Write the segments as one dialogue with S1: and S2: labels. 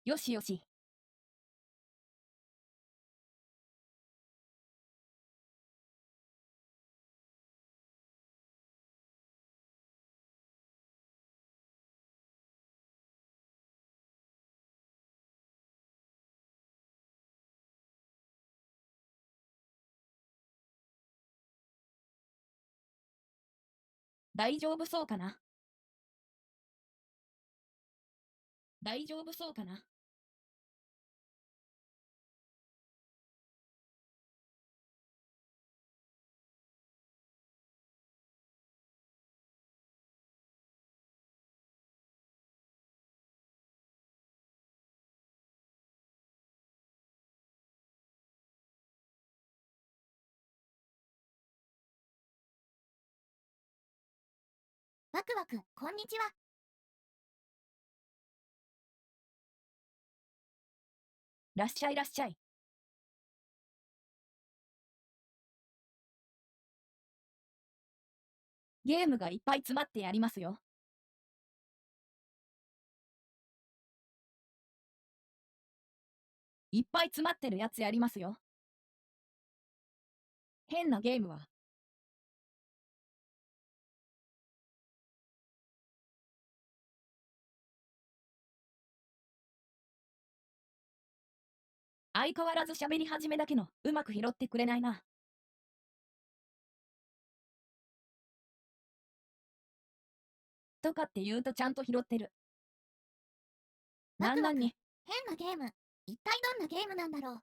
S1: よしよし。大丈夫そうかな。大丈夫そうかな。
S2: ワクワク、こんにちは。
S1: らっしゃいらっしゃい。ゲームがいっぱい詰まってやりますよ。いっぱい詰まってるやつやりますよ。変なゲームは。相変わらず喋り始めだけの、うまく拾ってくれないな。とかって言うとちゃんと拾ってる。なんなんに。
S2: 変なゲーム。一体どんなゲームなんだろう。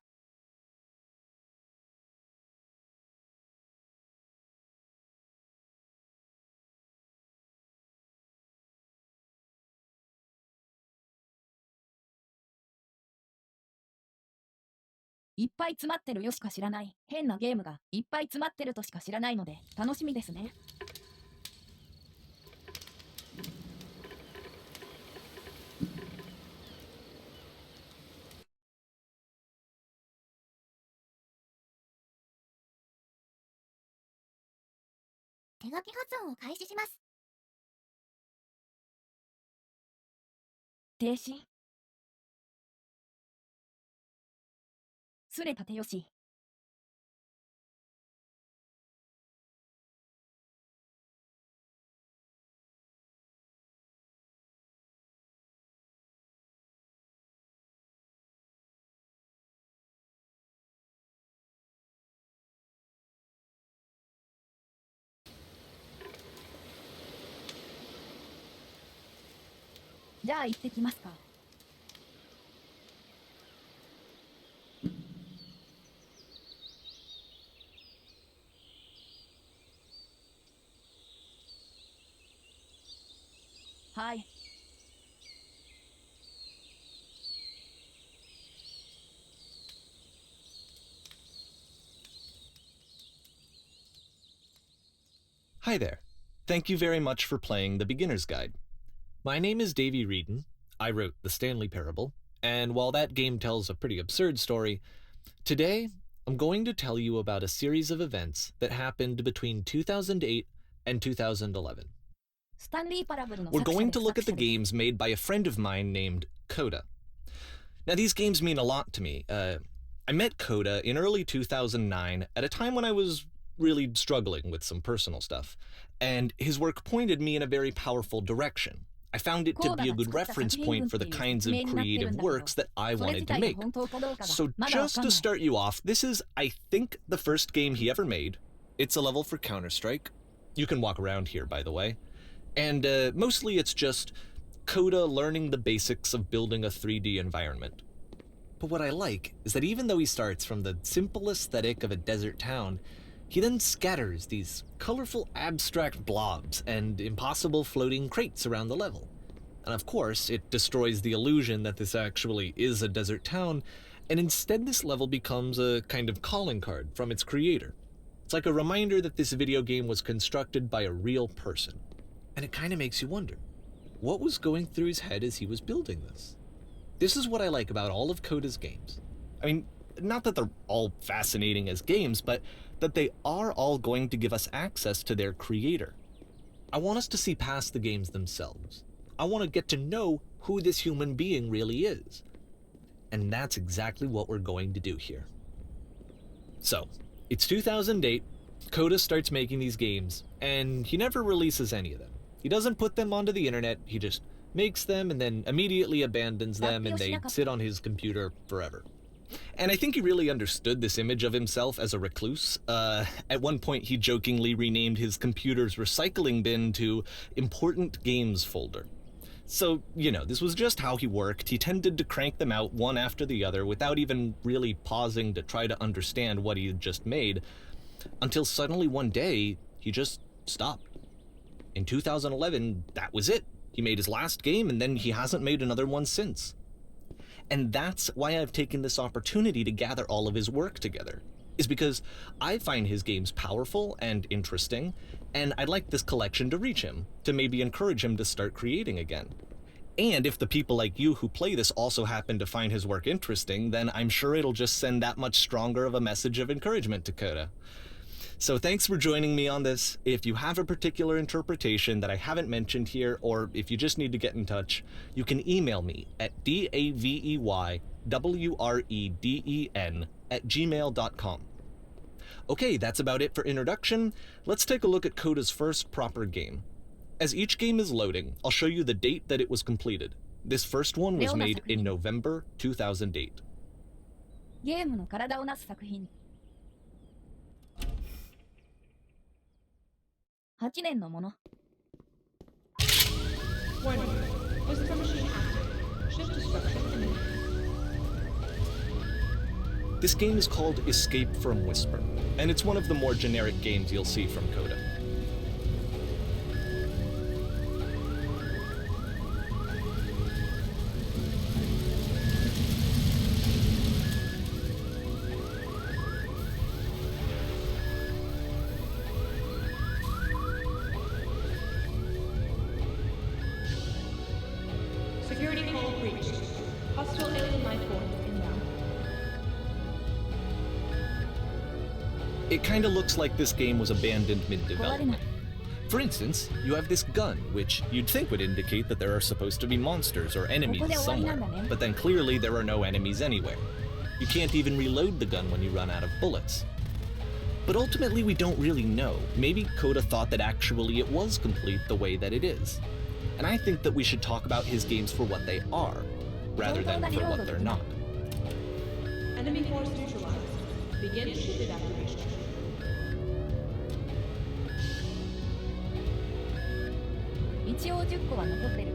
S1: いっぱい詰まってるよしか知らない。変なゲームがいっぱい詰まってるとしか知らないので、楽しみですね。
S2: 手書き発音を開始します。
S1: 停止。すれたてよし。じゃあ行ってきますか。はい。
S3: Hi there. Thank you very much for playing the Beginner's Guide. My name is Davey Reedon. I wrote The Stanley Parable, and while that game tells a pretty absurd story, today I'm going to tell you about a series of events that happened between 2008 and 2011.
S1: スタンリーパラブルの
S3: We're
S1: 作者
S3: going
S1: で
S3: to
S1: す
S3: look at
S1: 作
S3: the
S1: 者です
S3: games made by a friend of mine named Coda. Now, these games mean a lot to me. I met Coda in early 2009 at a time when I was really struggling with some personal stuff, and his work pointed me in a very powerful direction. I found it to be a good reference point for the kinds of creative works that I
S1: それ自
S3: wanted to
S1: 体が
S3: make.
S1: 本当かどうかが
S3: So
S1: まだわ
S3: just
S1: かん
S3: to
S1: ない。
S3: start you off, this is, I think, the first game he ever made. It's a level for Counter-Strike. You can walk around here, by the way. And mostly it's just Coda learning the basics of building a 3D environment. But what I like is that even though he starts from the simple aesthetic of a desert town, he then scatters these colorful abstract blobs and impossible floating crates around the level. And of course, it destroys the illusion that this actually is a desert town, and instead this level becomes a kind of calling card from its creator. It's like a reminder that this video game was constructed by a real person. And it kind of makes you wonder, what was going through his head as he was building this? This is what I like about all of Coda's games. I mean, not that they're all fascinating as games, but that they are all going to give us access to their creator. I want us to see past the games themselves. I want to get to know who this human being really is. And that's exactly what we're going to do here. So, it's 2008, Coda starts making these games, and he never releases any of them. He doesn't put them onto the internet, he just makes them and then immediately abandons them, and they sit on his computer forever. And I think he really understood this image of himself as a recluse. At one point, he jokingly renamed his computer's recycling bin to Important Games Folder. So, this was just how he worked. He tended to crank them out one after the other without even really pausing to try to understand what he had just made, until suddenly one day, he just stopped. In 2011, that was it. He made his last game, and then he hasn't made another one since. And that's why I've taken this opportunity to gather all of his work together, is because I find his games powerful and interesting, and I'd like this collection to reach him, to maybe encourage him to start creating again. And if the people like you who play this also happen to find his work interesting, then I'm sure it'll just send that much stronger of a message of encouragement to Coda. So thanks for joining me on this. If you have a particular interpretation that I haven't mentioned here, or if you just need to get in touch, you can email me at daveyWreden@gmail.com. Okay, that's about it for introduction. Let's take a look at Coda's first proper game. As each game is loading, I'll show you the date that it was completed. This first one was made in November 2008.
S1: ゲームの体をなす作品。8年のもの。
S4: Warning. Whisper machine active. Shift destruction imminent.
S3: This game is called Escape from Whisper, and it's one of the more generic games you'll see from Coda.
S4: Security call breached. Hostile alien life form inbound.
S3: It kinda looks like this game was abandoned mid-development. For instance, you have this gun, which you'd think would indicate that there are supposed to be monsters or enemies somewhere, but then clearly there are no enemies anywhere. You can't even reload the gun when you run out of bullets. But ultimately we don't really know. Maybe Coda thought that actually it was complete the way that it is. And I think that we should talk about his games for what they are, rather than for what they're not.
S4: Enemy force neutralized. Begin ship evacuation.
S1: 一応10個は残ってる。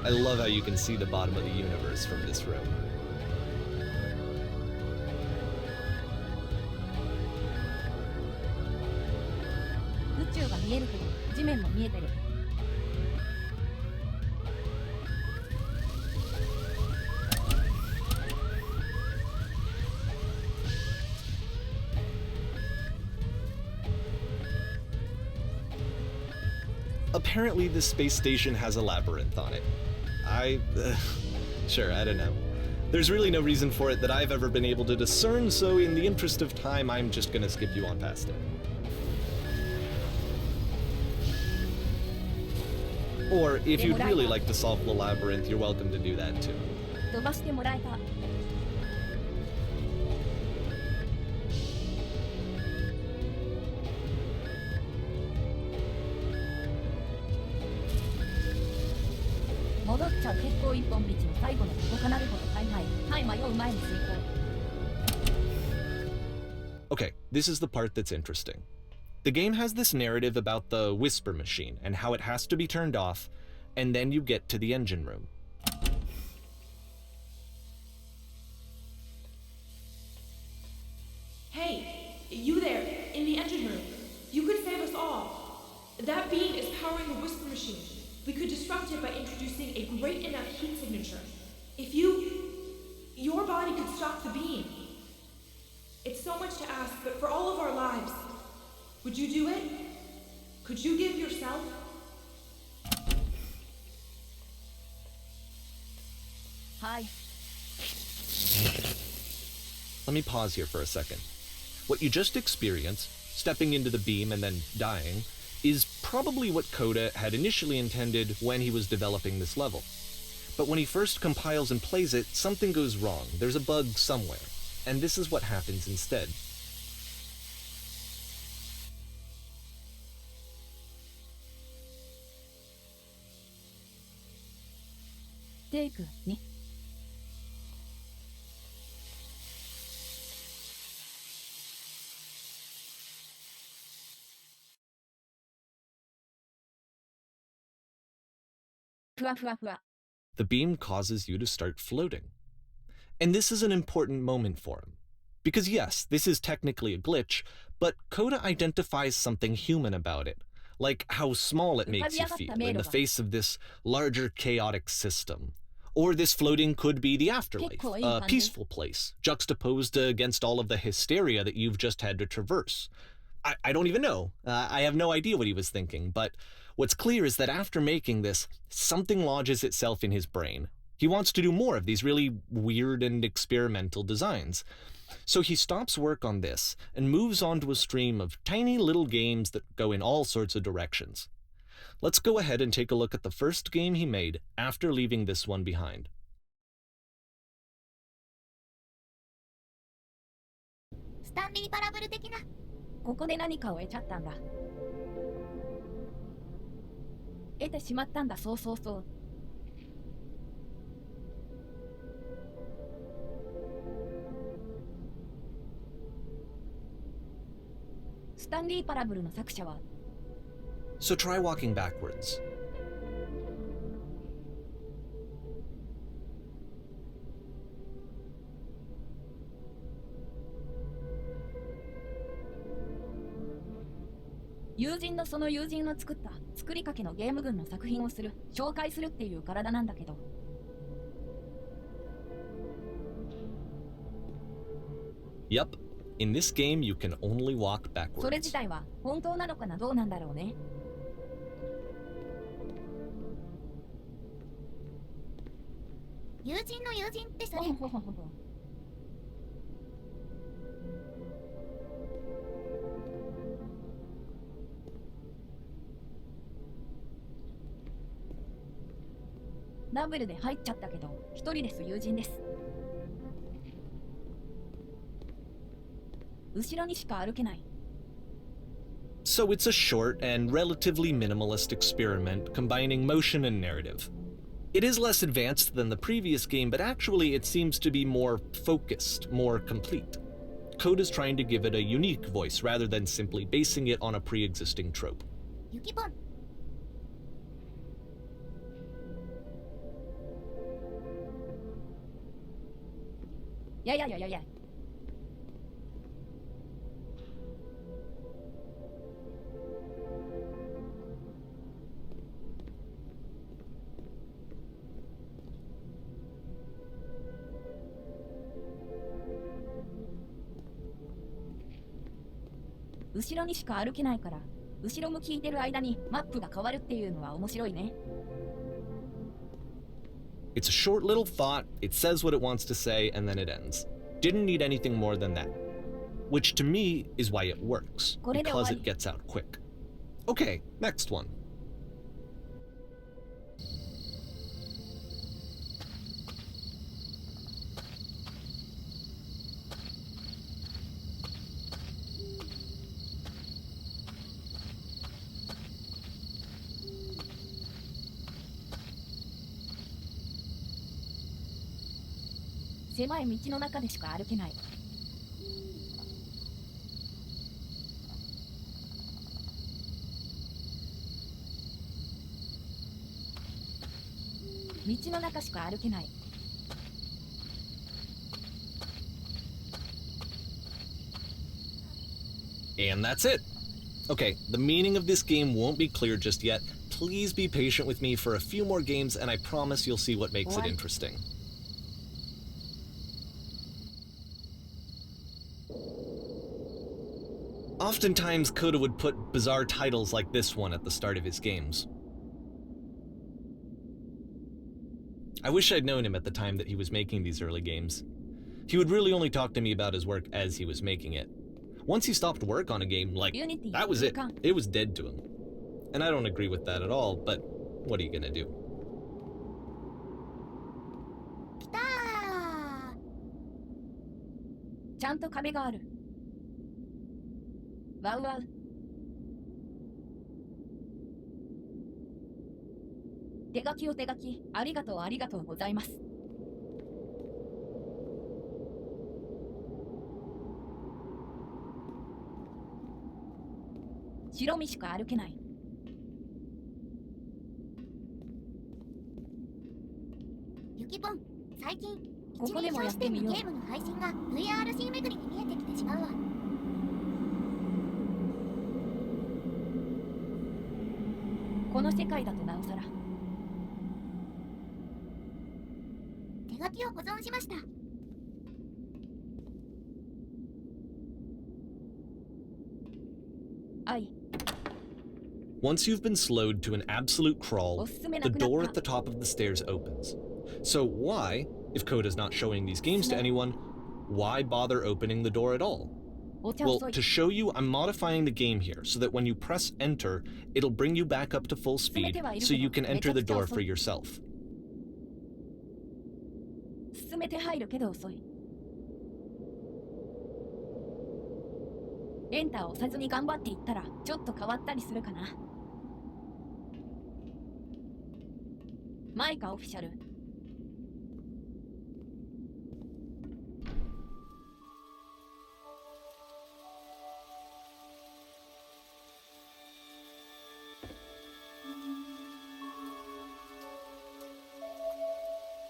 S3: I love how you can see the bottom of the universe from this room.
S1: 宇宙が見えるけど、地面も見えてる。
S3: Apparently this space station has a labyrinth on it. Sure, I don't know. There's really no reason for it that I've ever been able to discern, so in the interest of time, I'm just gonna skip you on past it. Or if you'd really like to solve the labyrinth, you're welcome to do that too.
S1: 飛ばしてもらえた。 戻っちゃう結構一本道の最後のここかなるほどはい迷う前に遂行。
S3: Okay, this is the part that's interesting. The game has this narrative about the whisper machine and how it has to be turned off, and then you get to the engine room.
S4: Hey, you there, in the engine room. You could save us all. That beam is powering the whisper machine. We could disrupt it by introducing a great enough heat signature. If your body could stop the beam. It's so much to ask, but for all of our lives, would you do it? Could you give yourself?
S1: Hi.
S3: Let me pause here for a second. What you just experienced, stepping into the beam and then dying, is probably what Coda had initially intended when he was developing this level. But when he first compiles and plays it, something goes wrong. There's a bug somewhere. And this is what happens instead.
S1: Take 2. ふわふわふわ。
S3: The beam causes you to start floating. And this is an important moment for him. Because yes, this is technically a glitch, but Coda identifies something human about it, like how small it makes you feel in the face of this larger chaotic system. Or this floating could be the afterlife, a peaceful place, juxtaposed against all of the hysteria that you've just had to traverse. I don't even know. I have no idea what he was thinking, but what's clear is that after making this, something lodges itself in his brain. He wants to do more of these really weird and experimental designs. So he stops work on this and moves on to a stream of tiny little games that go in all sorts of directions. Let's go ahead and take a look at the first game he made after leaving this one behind.
S2: スタンリーパラブル的な。
S1: ここで何かを得ちゃったんだ。得てしまったんだ、そうそうそう。スタンリー・パラブルの作者は
S3: So try walking backwards.
S1: 「友人のその友人の作った作りかけのゲーム群の作品をする紹介するっていう体なんだけど」
S3: Yep. In this game, you can only walk
S1: それ
S3: backwards.
S1: 自体は本当なのかな、どうなんだろうね。
S2: 友人の友人ってそれ。
S1: ほほほほほ。ダブルで入っちゃったけど、一人です、友人です。後ろにしか歩けない。
S3: So it's a short and relatively minimalist experiment combining motion and narrative. It is less advanced than the previous game, but actually it seems to be more focused, more complete. Code is trying to give it a unique voice rather than simply basing it on a pre-existing trope.
S2: ユキボン。
S1: ややややや。後ろにしか歩けないから、後ろ向きいてる間にマップが変わるっていうのは面白いね。
S3: It's a short little thought, it says what it wants to say, and then it ends. Didn't need anything more than that. Which to me is why it works, because it gets out quick. Okay, next one.
S1: 「狭い道の中でしか歩けない」。道の中しか歩けない。
S3: And that's it. Okay, the meaning of this game won't be clear just yet. Please be patient with me for a few more games, and I promise you'll see what makes it interesting. Oftentimes, Coda would put bizarre titles like this one at the start of his games. I wish I'd known him at the time that he was making these early games. He would really only talk to me about his work as he was making it. Once he stopped work on a game, like, that was it. It was dead to him. And I don't agree with that at all, but what are you gonna do?
S2: 来たー。
S1: ちゃんと壁がある。ワウワウ。手書きを手書き、ありがとうございます。白身しか歩けない。
S2: ゆきぽん、最近
S1: ここでもやってみよう。
S2: 一人称視点のゲームの配信が VRC 巡りに見えてきてしまうわ。
S1: この世界だとなおさら。
S2: 手書きを保存しました。
S1: はい。
S3: Once you've been slowed to an absolute crawl,
S1: おすすめな
S3: the
S1: くなっ
S3: door
S1: た
S3: at the top of the stairs opens. So why, if Coda's not showing these games to anyone, why bother opening the door at all?
S1: お茶
S3: Well,
S1: 遅い。
S3: to show you, I'm modifying the game here so that when you press enter, it'll bring you back up to full speed so you can enter the door for yourself.
S1: 進めて入るけど遅い。エンターを押さずに頑張っていったらちょっと変わったりするかな。マイカオフィシャル。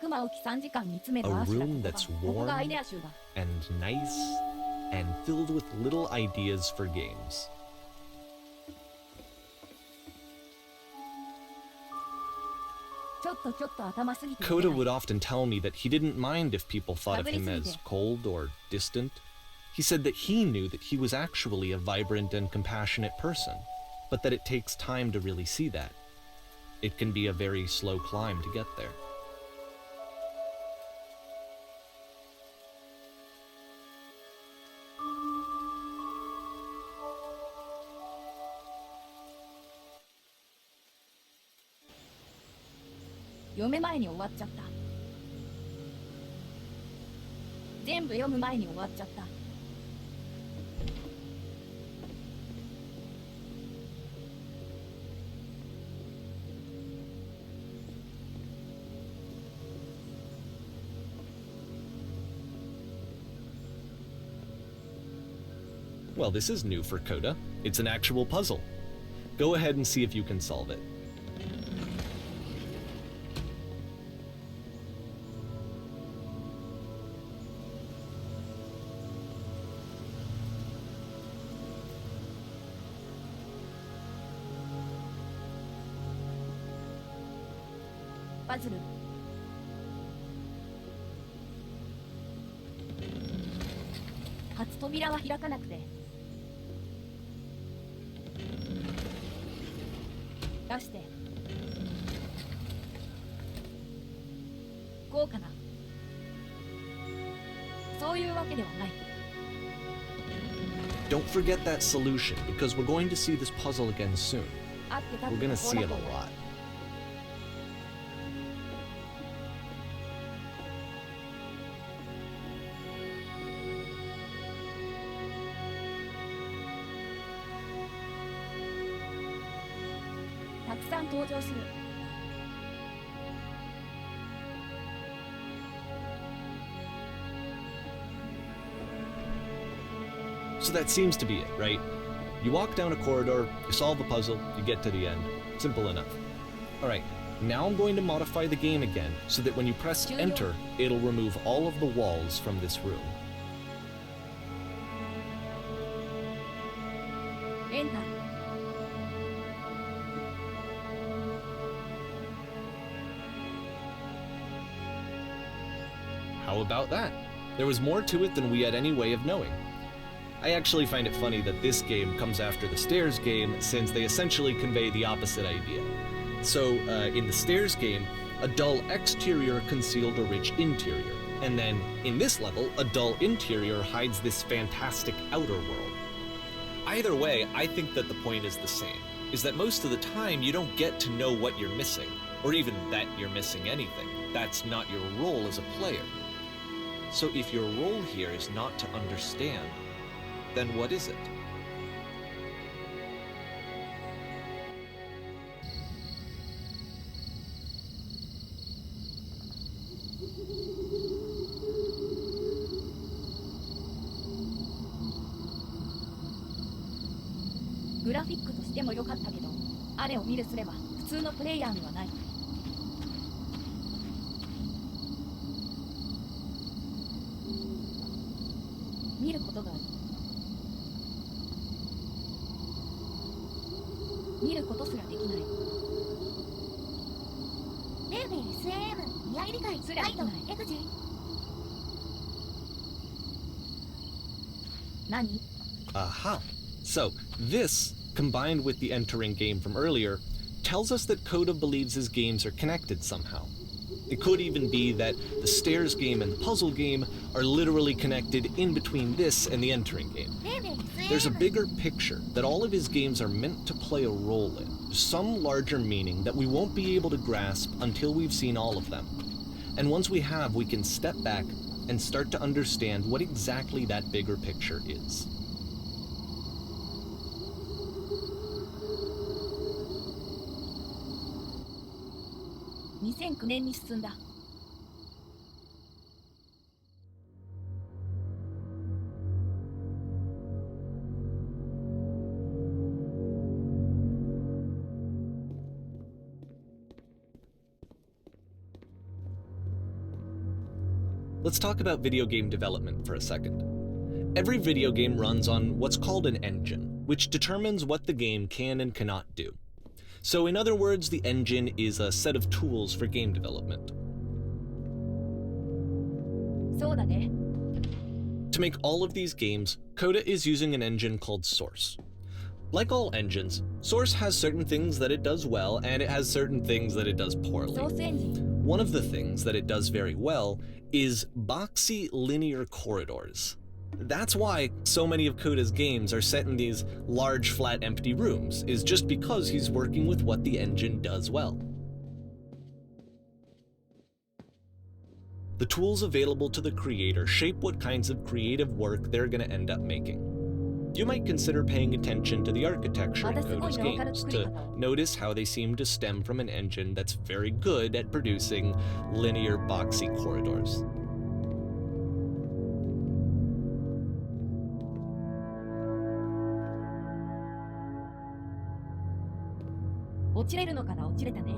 S1: 熊起き3時間煮詰め
S3: A
S1: たアシュラ
S3: room
S1: と
S3: that's
S1: ここがアイ
S3: warm
S1: デア集だ。
S3: and nice and filled with little ideas for games.
S1: ちょっと頭すぎていけ
S3: Coda
S1: ない。
S3: would often tell me that he didn't mind if people thought of him as cold or distant. He said that he knew that he was actually a vibrant and compassionate person, but that it takes time to really see that. It can be a very slow climb to get there.
S1: 「読め前に終わっちゃった」「全部読む前に終わっちゃった」
S3: Well, this is new for Coda. It's an actual puzzle. Go ahead and see if you can solve it.
S1: 「パズル」「初扉は開かなくて」出してこうかな。そういうわけではない。
S3: Don't forget that solution, because we're going to see this puzzle again soon.
S1: 合ってたっ
S3: We're
S1: て
S3: gonna
S1: こう
S3: see
S1: だ
S3: it
S1: と
S3: a
S1: 思う。
S3: lot.
S1: たくさん登場する。
S3: So that seems to be it, right? You walk down a corridor, you solve a puzzle, you get to the end. Simple enough. Alright, now I'm going to modify the game again so that when you press enter, it'll remove all of the walls from this room.
S1: エンター。
S3: How about that? There was more to it than we had any way of knowing. I actually find it funny that this game comes after the Stairs game, since they essentially convey the opposite idea. So, in the Stairs game, A dull exterior concealed a rich interior, and then, in this level, a dull interior hides this fantastic outer world. Either way, I think that the point is the same, is that most of the time you don't get to know what you're missing, or even that you're missing anything. That's not your role as a player. So if your role here is not to understand, then what is it?
S1: グラフィックとしても良かったけど、あれを見るすれば普通のプレイヤーにはない。見ることがある。見ることすらできない。
S2: ベイベー SAM 見合い理解
S1: すらできない。
S2: エグジ
S1: 何？
S3: Aha! So, this, combined with the entering game from earlier, tells us that Coda believes his games are connected somehow. It could even be that the stairs game and the puzzle game are literally connected in between this and the entering game.
S2: ベイベー SAM
S3: There's a bigger picture that all of his games are meant to play a role in, some larger meaning that we won't be able to grasp until we've seen all of them. And once we have, we can step back and start to understand what exactly that bigger picture is.
S1: 2009年に進んだ。
S3: Let's talk about video game development for a second. Every video game runs on what's called an engine, which determines what the game can and cannot do. So in other words, the engine is a set of tools for game development.
S1: そうだね。
S3: To make all of these games, Coda is using an engine called Source. Like all engines, Source has certain things that it does well, and it has certain things that it does
S1: ソ
S3: poorly.
S1: ースエンジン。
S3: One of the things that it does very well is boxy linear corridors. That's why so many of Coda's games are set in these large, flat, empty rooms, is just because he's working with what the engine does well. The tools available to the creator shape what kinds of creative work they're going to end up making. You might consider paying attention to the architecture in Coda's games to notice how they seem to stem from an engine that's very good at producing linear, boxy corridors.
S1: 落ちれるのかな？落ちれたね。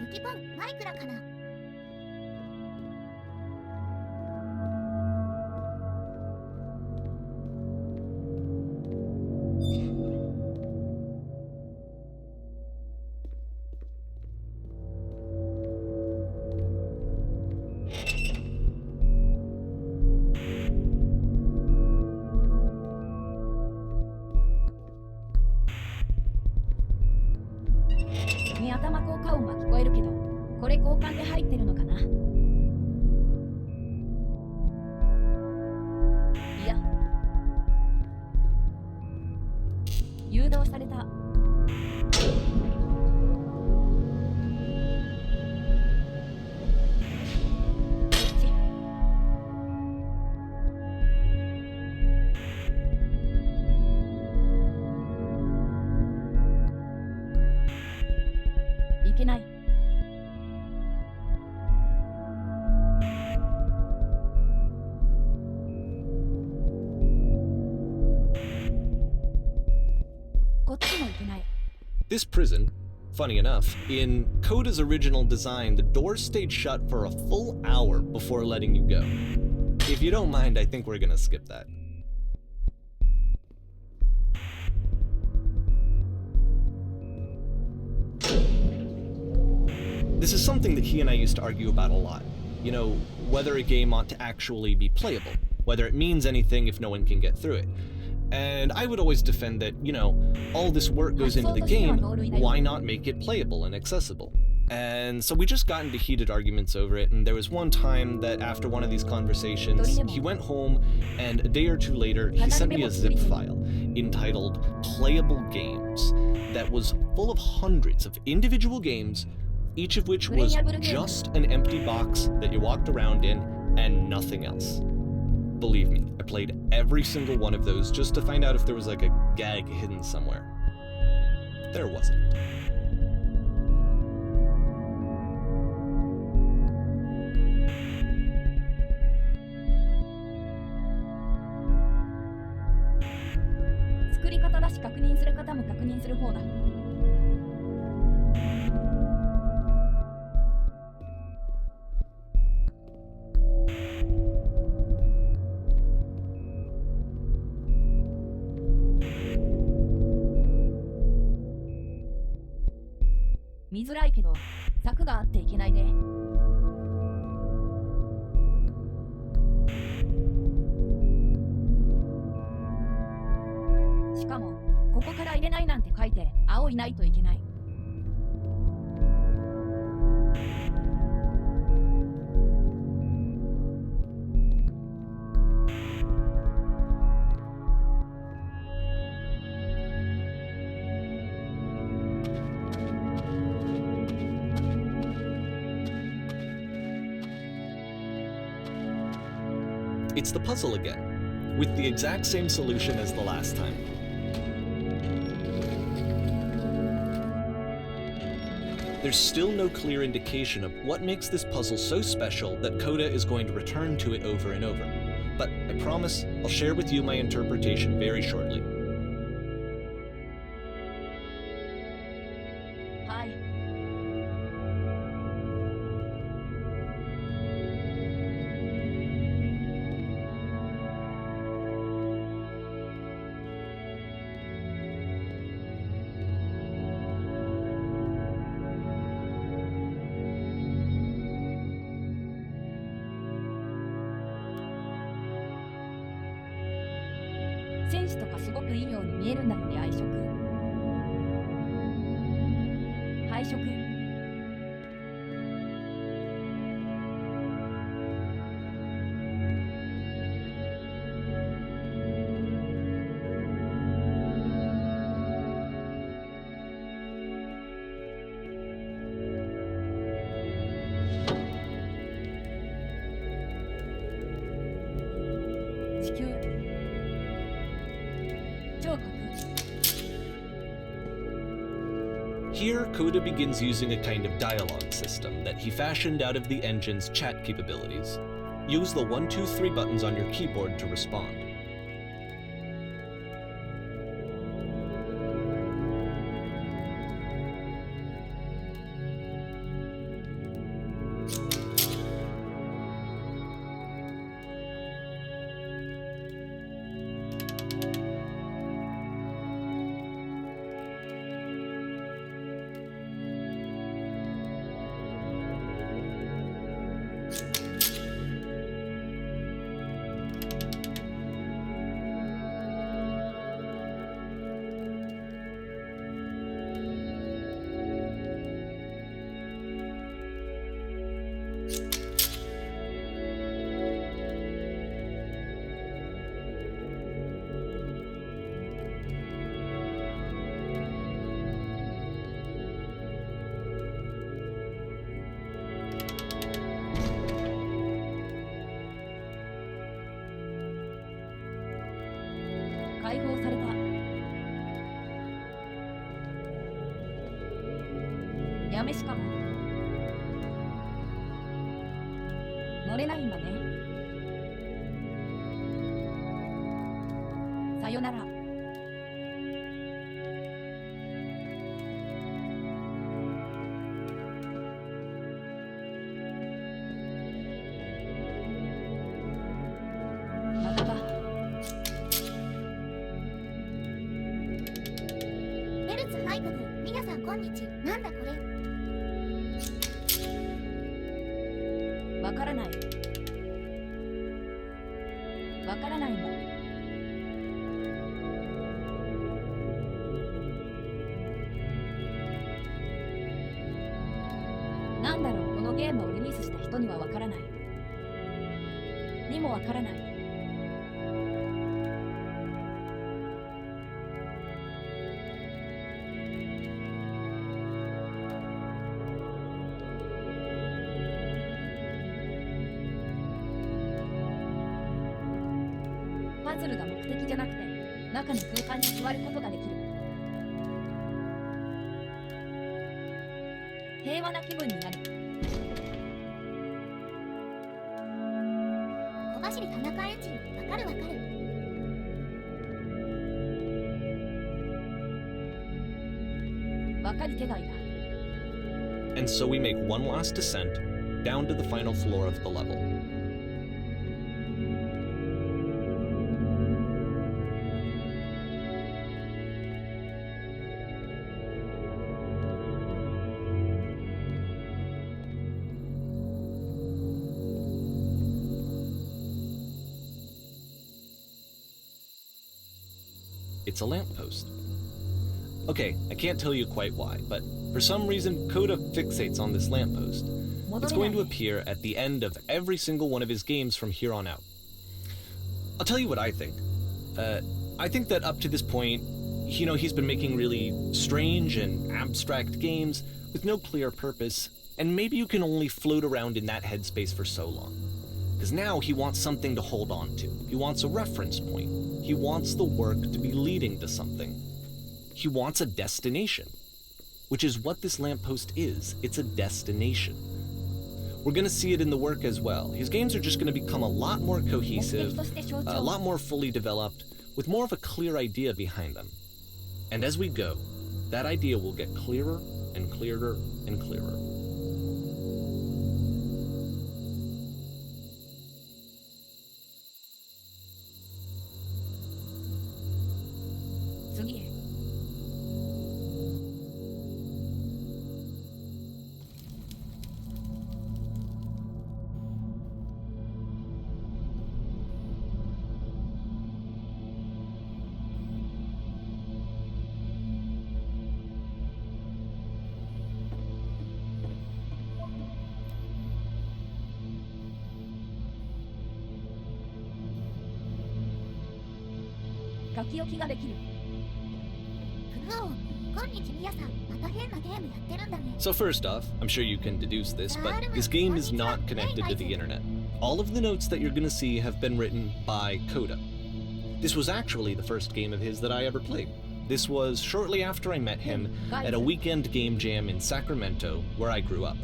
S2: ユキポンマイクラかな。
S1: ね、頭効果音は聞こえるけど、これ交換で入ってるのかな？いや、誘導された。いけない。こっちもいけない。
S3: This prison, funny enough, in Coda's original design, the doors stayed shut for a full hour before letting you go. If you don't mind, I think we're gonna skip that. This is something that he and I used to argue about a lot. You know, whether a game ought to actually be playable, whether it means anything if no one can get through it. And I would always defend that, you know, all this work goes into the game, why not make it playable and accessible? And so we just got into heated arguments over it, and there was one time that after one of these conversations, he went home, and a day or two later, he sent me a zip file entitled Playable Games that was full of hundreds of individual games, each of which was just an empty box that you walked around in and nothing else. Believe me, I played every single one of those just to find out if there was like a gag hidden somewhere. There wasn't.
S1: 「見づらいけど柵があっていけないね」しかもここから入れないなんて書いて青いないといけない。
S3: It's the puzzle again, with the exact same solution as the last time. There's still no clear indication of what makes this puzzle so special that Coda is going to return to it over and over. But I promise I'll share with you my interpretation very shortly.
S1: はい。戦士とかすごくいいように見えるんだよね。配色地球聴覚
S3: Here, Coda begins using a kind of dialogue system that he fashioned out of the engine's chat capabilities. Use the 1, 2, 3 buttons on your keyboard to respond.解放された。やめしかも乗れないんだね。さよなら。まただ。
S2: ヘルツハイブブ、皆さんこんにち。なんだこれ。
S1: わからない。わからないんだ。なんだろう、このゲームをリリースした人にはわからない。にもわからない。パズルが目的じゃなくて、中の空間に座ることができる。平和な気分になる。
S2: 小走り田中エンジン、わかるわかる。
S1: わかり手がいだ。
S3: And so we make one last descent down to the final floor of the level. It's a lamppost. Okay, I can't tell you quite why, but for some reason, Coda fixates on this lamppost. It's going to appear at the end of every single one of his games from here on out. I'll tell you what I think. I think that up to this point, he's been making really strange and abstract games with no clear purpose, and maybe you can only float around in that headspace for so long. Because now he wants something to hold on to. He wants a reference point. He wants the work to be leading to something. He wants a destination, which is what this lamppost is. It's a destination. We're going to see it in the work as well. His games are just going to become a lot more cohesive, a lot more fully developed, with more of a clear idea behind them. And as we go, that idea will get clearer and clearer and clearer. So first off, I'm sure you can deduce this, but this game is not connected to the internet. All of the notes that you're gonna see have been written by Coda. This was actually the first game of his that I ever played. This was shortly after I met him at a weekend game jam in Sacramento, where I grew up.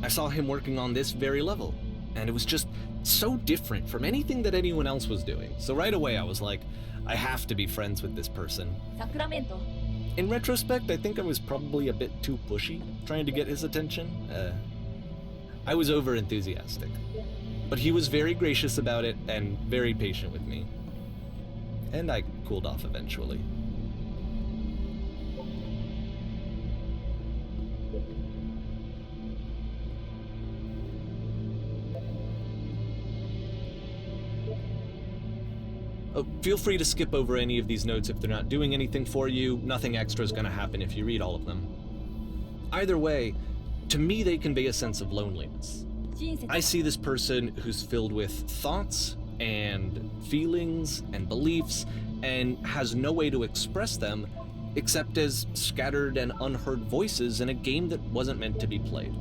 S3: I saw him working on this very level, and it was just so different from anything that anyone else was doing. So right away I was like, I have to be friends with this person.
S1: Sacramento.
S3: In retrospect, I think I was probably a bit too pushy, trying to get his attention. I was over-enthusiastic. But he was very gracious about it and very patient with me. And I cooled off eventually. Feel free to skip over any of these notes if they're not doing anything for you. Nothing extra is going to happen if you read all of them. Either way, to me they convey a sense of loneliness. I see this person who's filled with thoughts and feelings and beliefs and has no way to express them except as scattered and unheard voices in a game that wasn't meant to be played.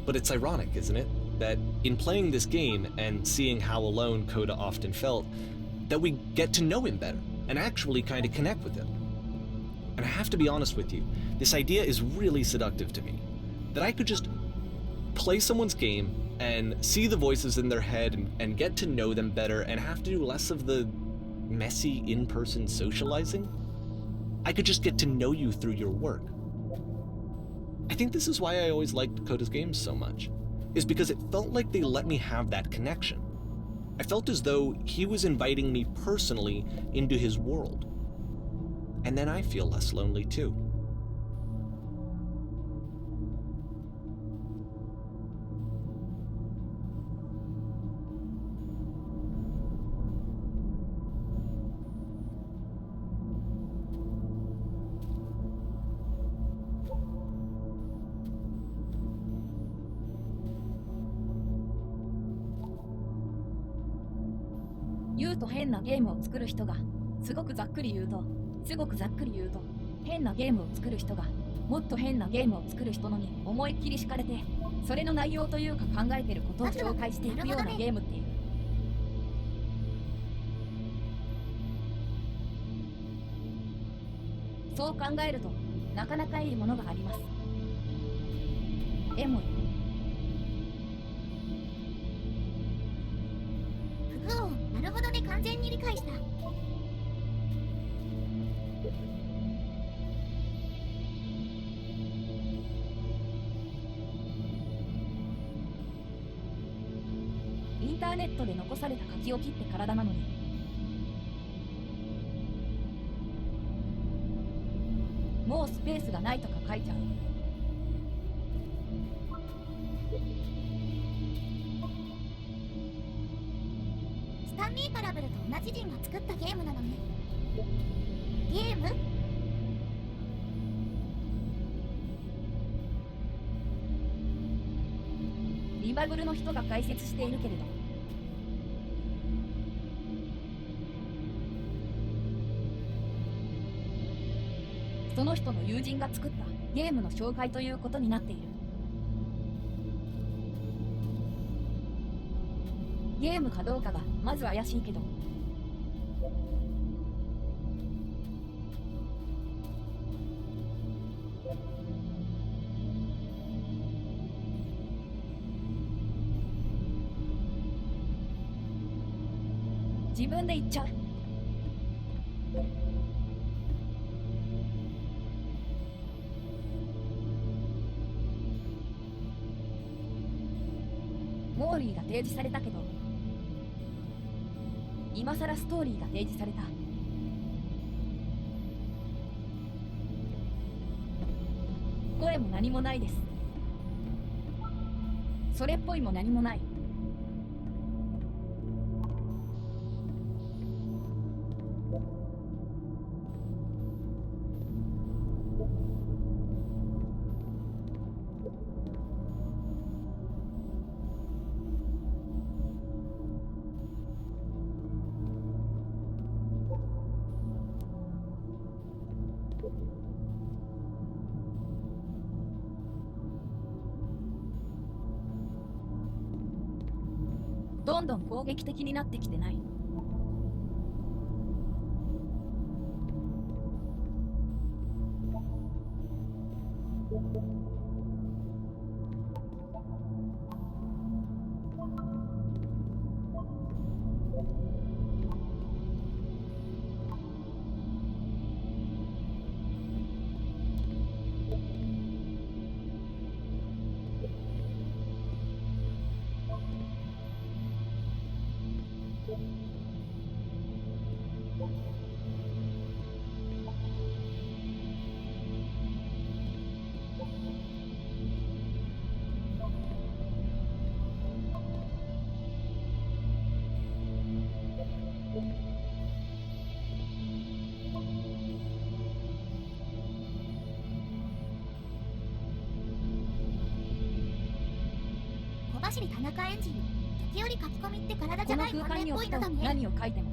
S3: But it's ironic, isn't it? That in playing this game and seeing how alone Coda often felt, that we get to know him better and actually kind of connect with him. And I have to be honest with you, this idea is really seductive to me. That I could just play someone's game and see the voices in their head and get to know them better and have to do less of the messy in-person socializing. I could just get to know you through your work. I think this is why I always liked Coda's games so much, is because it felt like they let me have that connection. I felt as though he was inviting me personally into his world. And then I feel less lonely too.
S1: と変なゲームを作る人が、すごくざっくり言うと、変なゲームを作る人が、もっと変なゲームを作る人のに思いっきり敷かれて、それの内容というか考えてることを紹介していくようなゲームっていう。そう考えると、なかなかいいものがあります。エモい。
S2: ふふなるほどね、完全に理解した。
S1: インターネットで残された書き置きって体なのに、もうスペースがないとか書いちゃう。
S2: スタンリー・パラブルと同じ人が作ったゲームなのね。ゲーム？
S1: リバブルの人が解説しているけれど、その人の友人が作ったゲームの紹介ということになっている。ゲームかどうかがまず怪しいけど、自分で言っちゃう。モーリーが提示されたけど、今さらストーリーが提示された。声も何もないです。それっぽいも何もない。どんどん攻撃的になってきてない？
S2: 小走り田中エンジン。時折書き込みって体じ
S1: この
S2: ゃない関
S1: 空間に置くと
S2: 連っぽいのだね。
S1: 何を書いても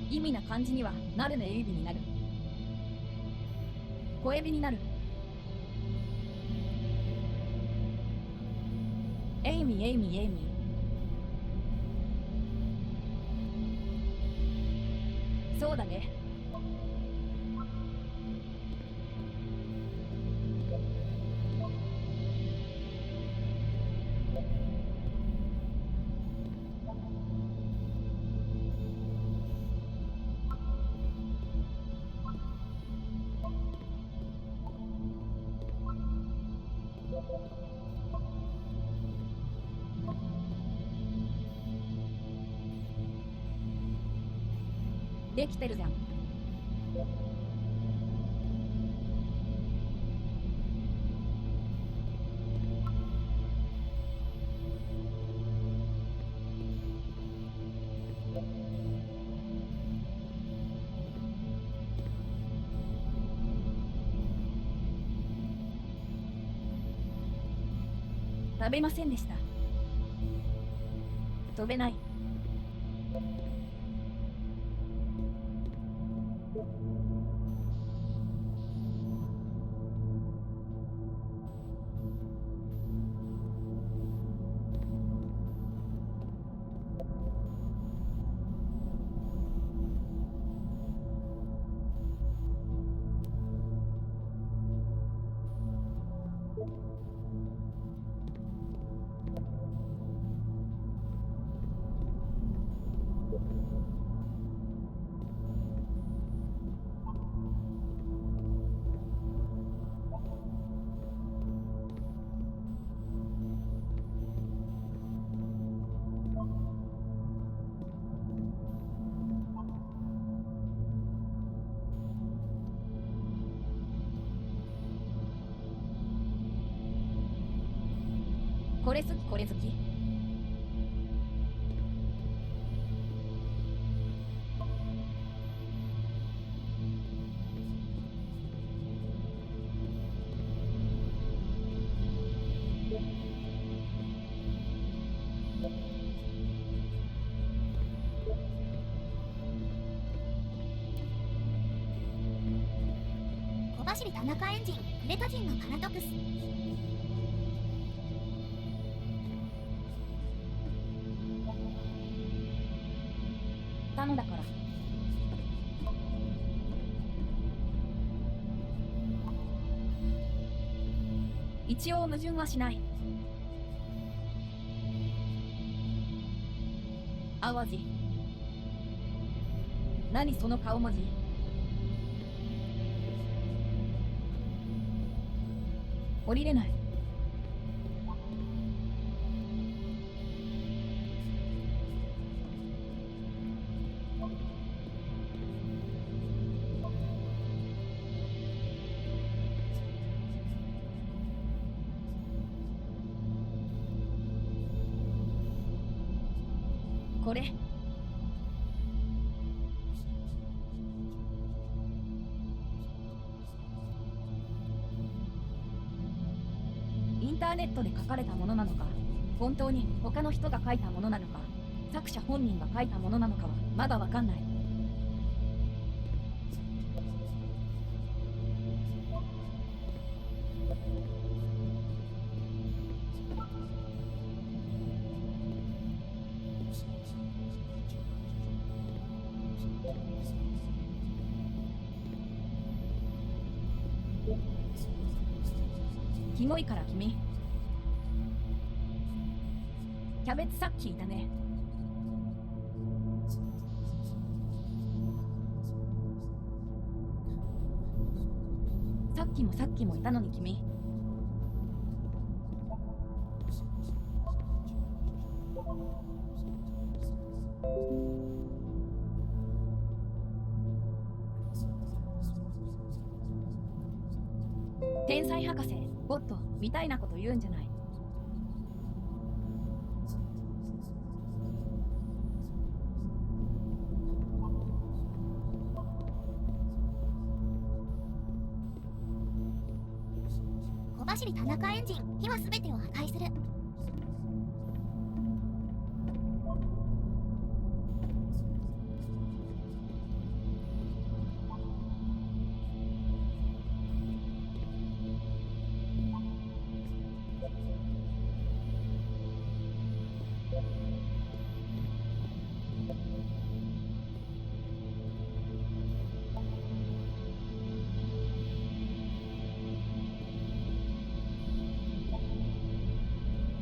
S1: 意味な感じにはなるね。エイビになる。小エビになる。エイミーエイミーエイミー。そうだね。できてるじゃん。食べませんでした。飛べない。これ好きこれ好き。
S2: 小走り田中エンジンクレタ人のパラドクス。
S1: たのだから。一応矛盾はしない。淡路。何その顔文字。降りれない。これインターネットで書かれたものなのか、本当に他の人が書いたものなのか、作者本人が書いたものなのかはまだわかんない。キモいから君。キャベツさっきいたね。さっきもいたのに君。天才博士、ゴッドみたいなこと言うんじゃない。
S2: 小走り田中エンジン火は全てを破壊する。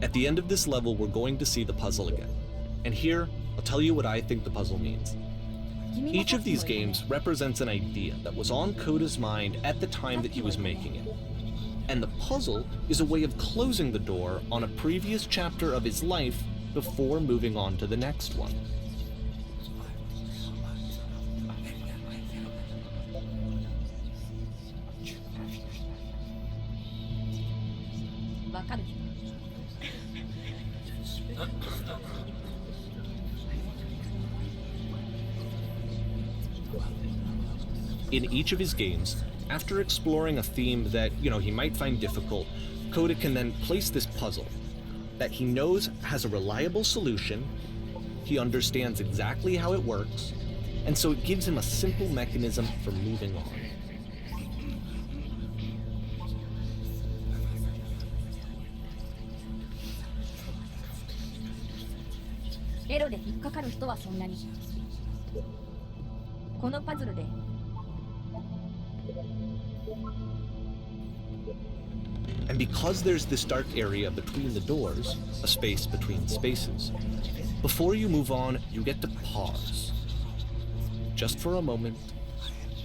S3: At the end of this level, we're going to see the puzzle again. And here, I'll tell you what I think the puzzle means. Each of these games represents an idea that was on Koda's mind at the time that he was making it. And the puzzle is a way of closing the door on a previous chapter of his life before moving on to the next one. In each of his games, after exploring a theme that, he might find difficult, Koda can then place this puzzle, that he knows has a reliable solution, he understands exactly how it works, and so it gives him a simple mechanism for moving on.
S1: エロで引っかかる人はそんなに。このパズルで
S3: And because there's this dark area between the doors, a space between spaces, before you move on, you get to pause. Just for a moment,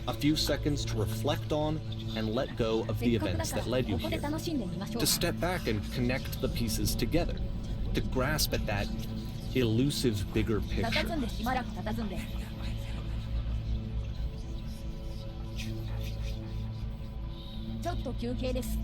S3: a few seconds to reflect on and let go of the
S1: せっかくだ
S3: events
S1: から
S3: that led
S1: こ
S3: you
S1: こで
S3: here.
S1: 楽しんでみましょう
S3: To step back and connect the pieces together, to grasp at that elusive bigger
S1: 佇
S3: picture.
S1: んでしばらく佇んでちょっと休憩です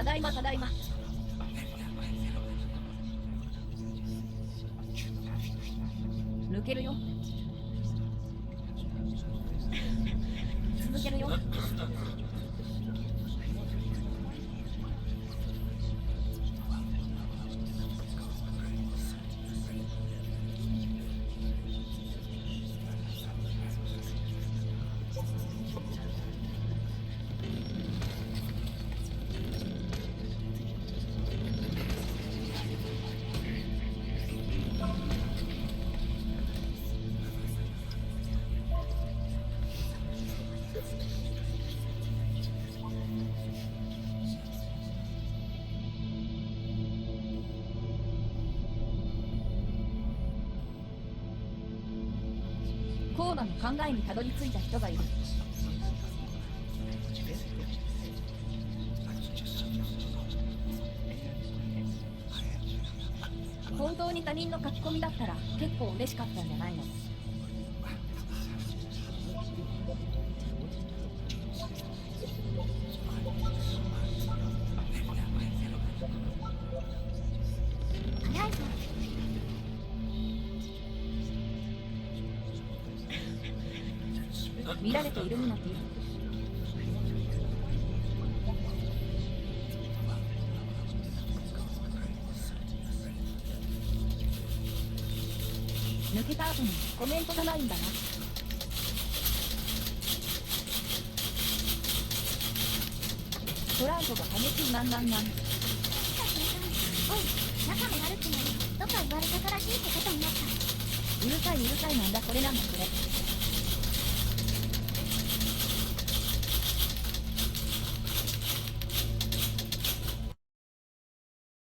S1: ただいまただいま抜けるよ続けるよそうなの考えにたどり着いた人がいる。本当に他人の書き込みだったら結構嬉しかったんじゃないの？
S2: 早いぞ。
S1: 見られているミナティ。抜けた後にコメントがないんだな。トラウトが激しいなんなんなん。
S2: おい、中も悪くないとか言われたからしいってことになった。
S1: うるさいうるさいなんだこれなんだこれ。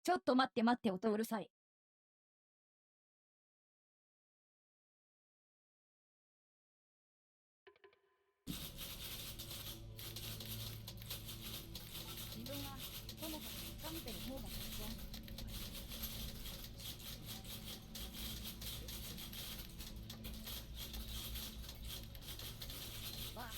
S1: ちょっと待って待って音うるさい。自分はともかく深めてる方が適当。わあ。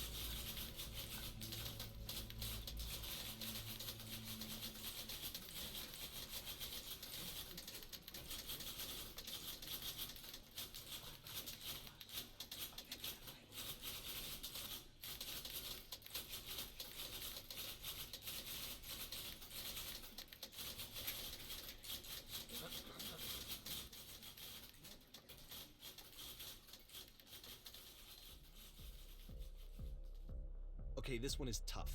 S3: Okay, this one is tough.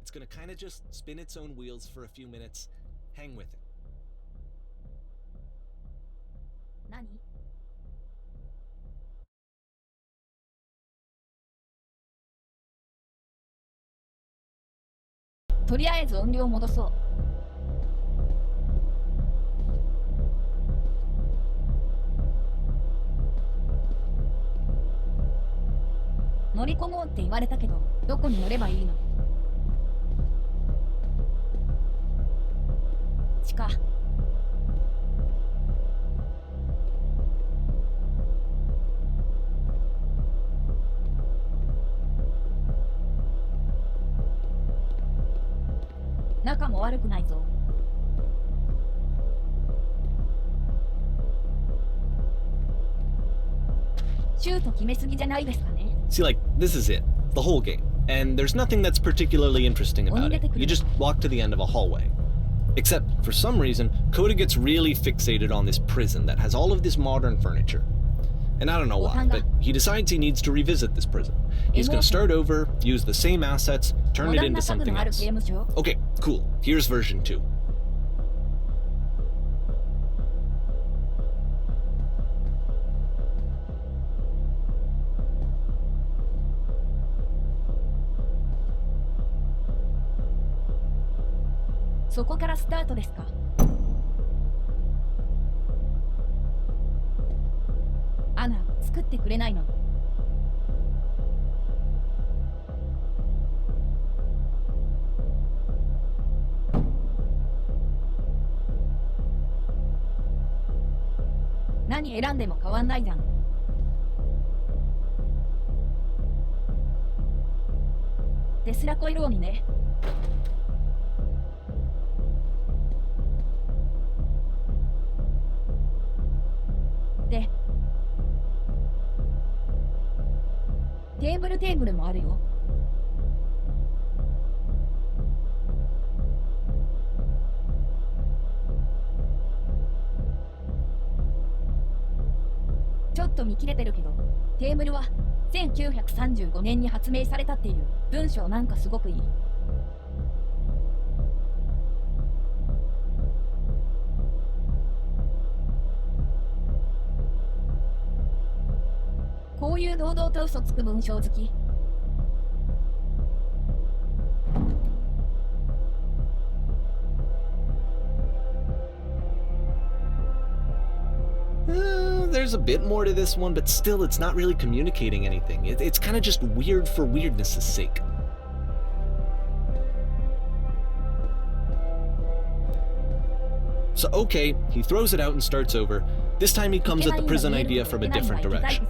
S3: It's gonna kind of just spin its own wheels for a few minutes. Hang with it.
S1: 何？とりあえず音量戻そう。乗り込もうって言われたけど、どこに乗ればいいの？地下。仲も悪くないぞ。シュート決めすぎじゃないですかね。
S3: See, like, this is it. The whole game. And there's nothing that's particularly interesting about it. You just walk to the end of a hallway. Except, for some reason, Coda gets really fixated on this prison that has all of this modern furniture. And I don't know why, but he decides he needs to revisit this prison. He's gonna start over, use the same assets, turn it into something else. Okay, cool. Here's version 2.
S1: So そこからスタートですか。アナ、作ってくれないの？何選んでも変わんないじゃん。テスラコイローにね。で、テーブルもあるよ。ちょっと見切れてるけど、テーブルは1935年に発明されたっていう文章なんかすごくいい。こういう堂々と嘘つく文章好き。
S3: there's a bit more to this one, but still it's not really communicating anything. It's kind of just weird for weirdness' sake. So okay, he throws it out and starts over. This time he comes at the prison idea from a different direction.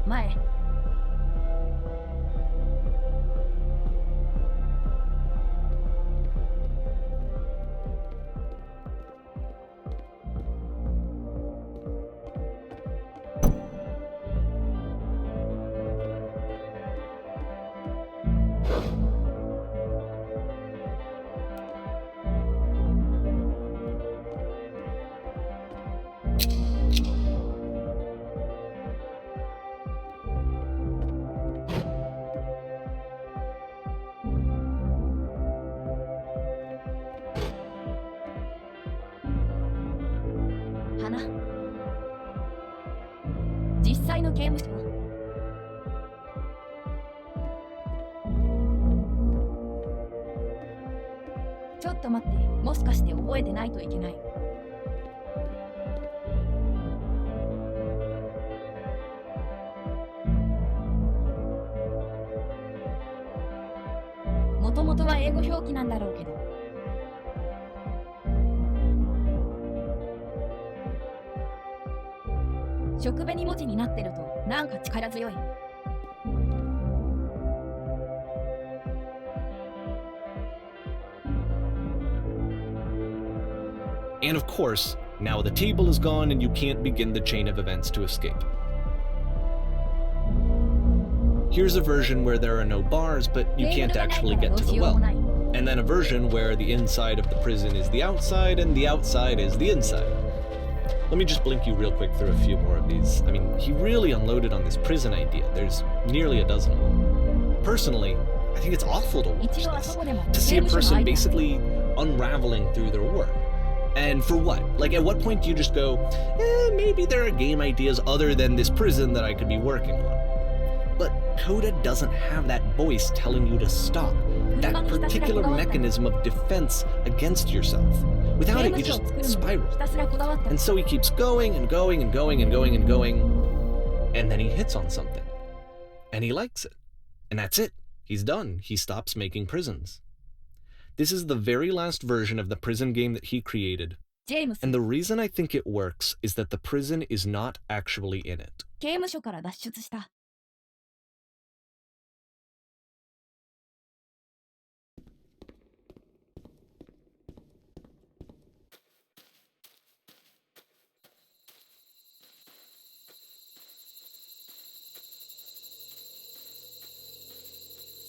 S1: 前。花。実際の刑務所はちょっと待って、もしかして覚えてないといけない。もともとは英語表記なんだろうけど。食紅文字になってるとなんか力強い。
S3: And of course, now the table is gone and you can't begin the chain of events to escape. Here's a version where there are no bars, but you can't actually get to the well. And then a version where the inside of the prison is the outside and the outside is the inside. Let me just blink you real quick through a few more of these. I mean, he really unloaded on this prison idea. There's nearly a dozen of them. Personally, I think it's awful to watch this. To see a person basically unraveling through their work. And for what? Like, at what point do you just go, maybe there are game ideas other than this prison that I could be working on? But Coda doesn't have that voice telling you to stop. That particular mechanism of defense against yourself. Without it, you just spiral. And so he keeps going and going and going and going and going. And then he hits on something. And he likes it. And that's it. He's done. He stops making prisons. This is the very last version of the prison game that he created. And the reason I think it works is that the prison is not actually in it.
S1: 刑務所から脱出した。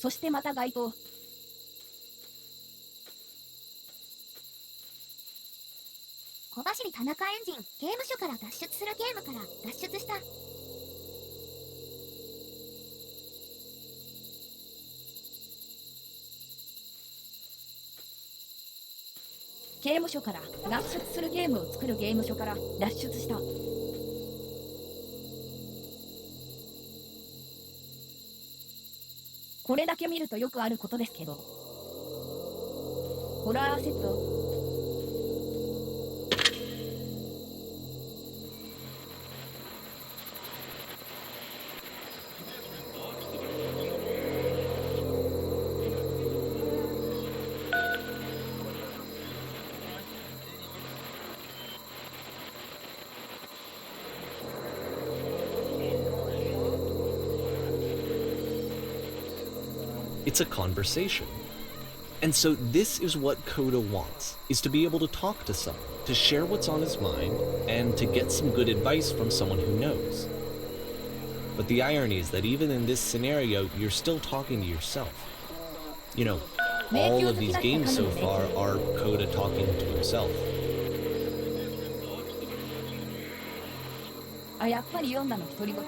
S1: そしてまた街頭。
S2: 小走り田中エンジン、刑務所から脱出するゲームから脱出した。
S1: 刑務所から脱出するゲームを作るゲーム所から脱出した。これだけ見るとよくあることですけど。ホラーセット。
S3: It's a conversation. And so this is what Coda wants, is to be able to talk to someone, to share what's on his mind, and to get some good advice from someone who knows. But the irony is that even in this scenario, you're still talking to yourself. You know, all of these games so far are Coda talking to himself.
S1: あ、やっぱり読んだの独り言。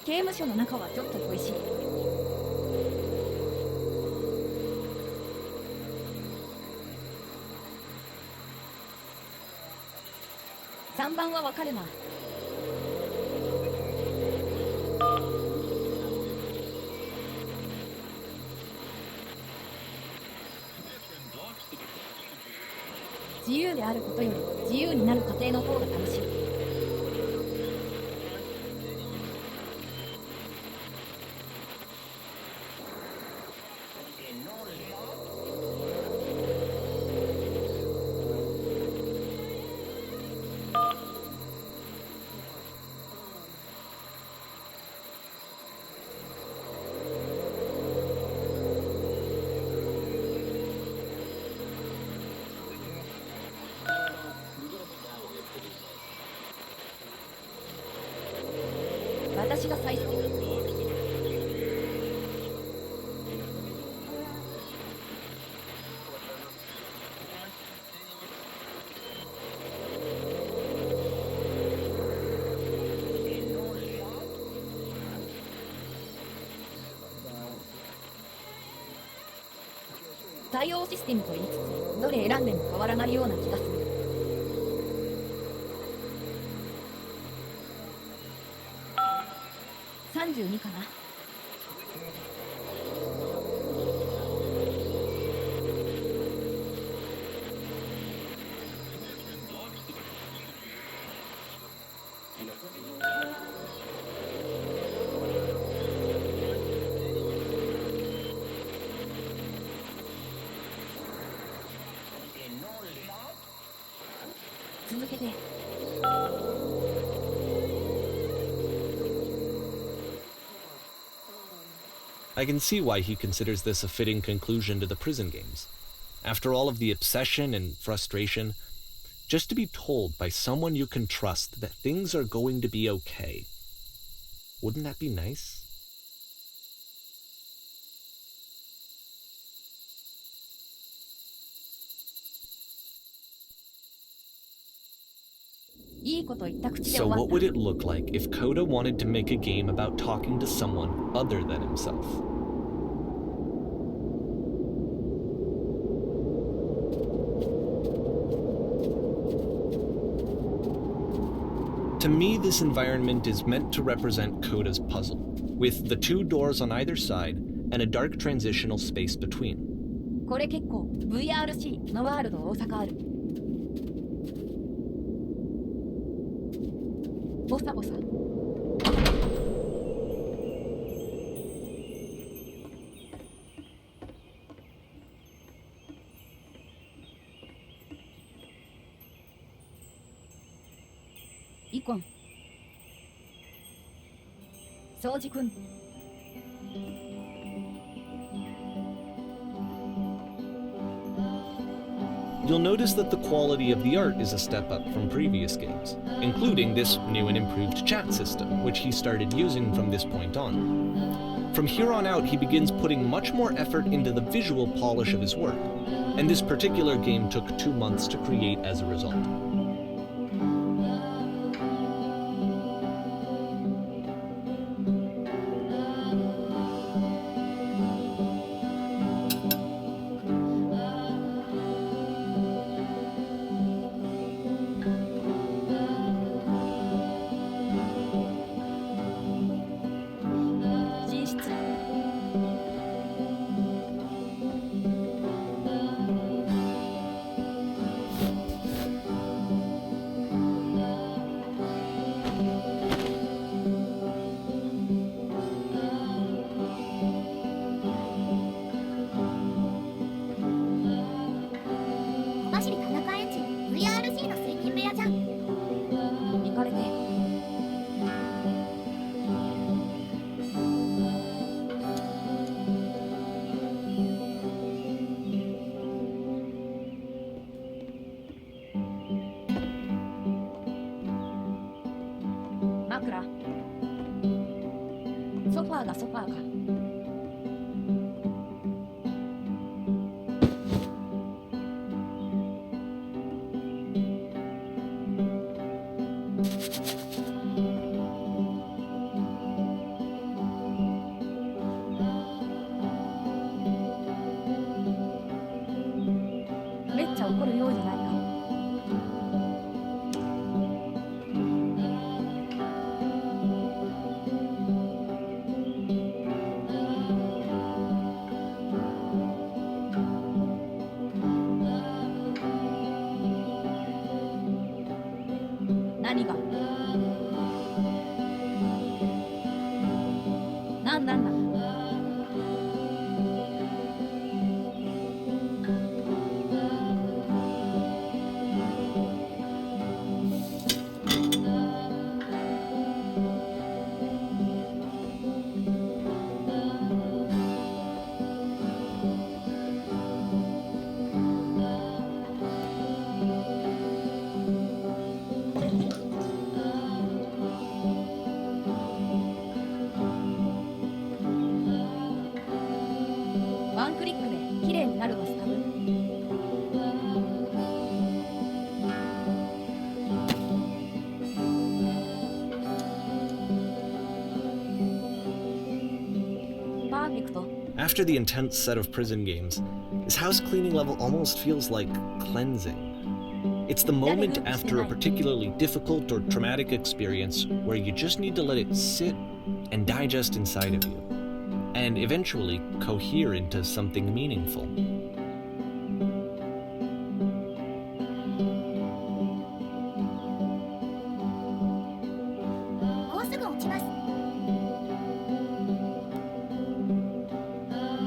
S1: 刑務所の中はちょっと恋しい。3番はわかるな。自由であることより自由になる過程の方が楽しい。私が最初。対応システムと言いつつ、どれ選んでも変わらないような気がする。32かな。続けて。
S3: I can see why he considers this a fitting conclusion to the prison games. After all of the obsession and frustration, just to be told by someone you can trust that things are going to be okay. Wouldn't that be nice? So what would it look like if Coda wanted to make a game about talking to someone other than himself? To me, this environment is meant to represent Coda's puzzle, with the two doors on either side and a dark transitional space between.
S1: これ結構 VRC のワールド大阪ある。ボサボサ。イコン。掃除くん。
S3: You'll notice that the quality of the art is a step up from previous games, including this new and improved chat system, which he started using from this point on. From here on out, he begins putting much more effort into the visual polish of his work, and this particular game took 2 months to create as a result.
S2: VRC の水金部屋じゃん。
S1: 行かれて。枕。ソファーがソファーか。めっちゃ怒るようじゃないか。
S3: After the intense set of prison games, this house cleaning level almost feels like cleansing. It's the moment after a particularly difficult or traumatic experience where you just need to let it sit and digest inside of you, and eventually cohere into something meaningful.
S2: もうすぐ落ちます。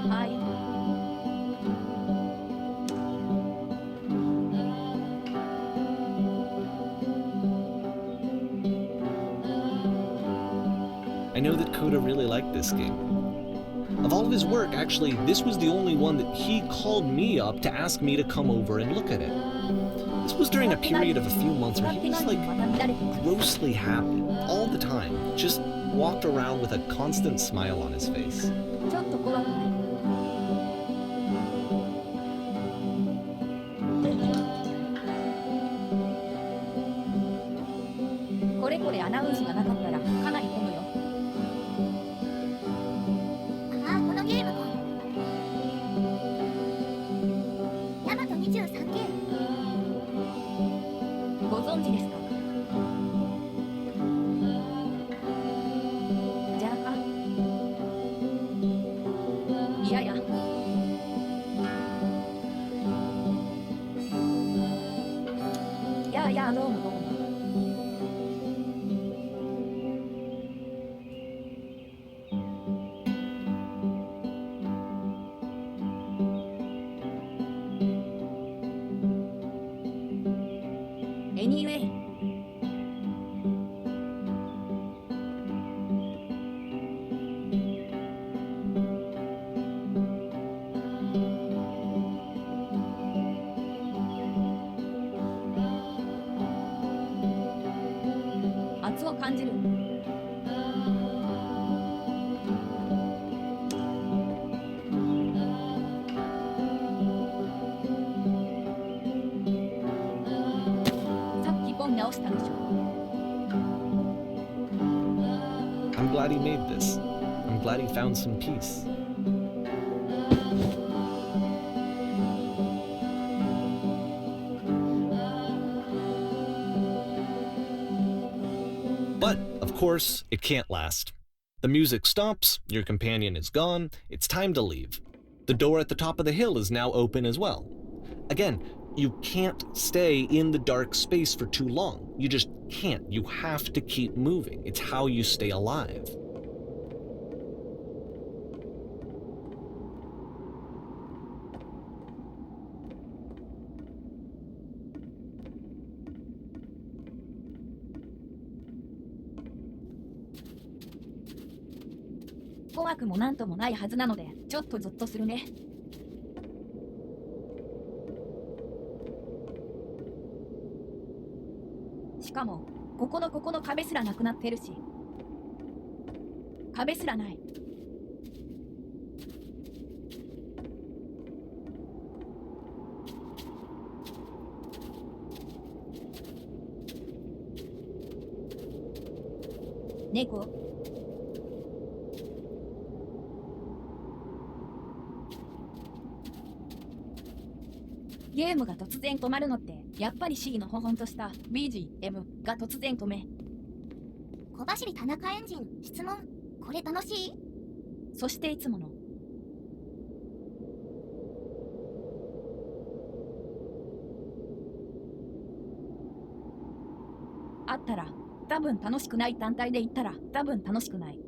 S1: はい。
S3: I know that Coda really liked this game. Of all of his work, actually, this was the only one that he called me up to ask me to come over and look at it. This was during a period of a few months where he was like grossly happy all the time, just walked around with a constant smile on his face.
S1: ちょっと怖くない？これこれアナウンスがなかったらかなり混むよ。
S2: ああ、このゲームか。ヤマト23系。
S1: ご存知ですか？じゃあか。いやや。やあやあ、どうもどうも。Anyway。圧を感じる。さっき本直したでしょ。
S3: I'm glad he made this. I'm glad he found some peace. But, of course, it can't last. The music stops, your companion is gone, it's time to leave. The door at the top of the hill is now open as well. Again, you can't stay in the dark space for too long. You just can't. You have to keep moving. It's how you stay alive.
S1: 「怖くもなんともないはずなのでちょっとゾッとするね」。しかもここの壁すらなくなってるし、壁すらない。猫。ゲームが突然止まるのってやっぱりシーのほほんとした BGM が突然止め、
S2: 小走り田中エンジン質問。これ楽しい？
S1: そしていつものあったら多分楽しくない、単体で言ったら多分楽しくない。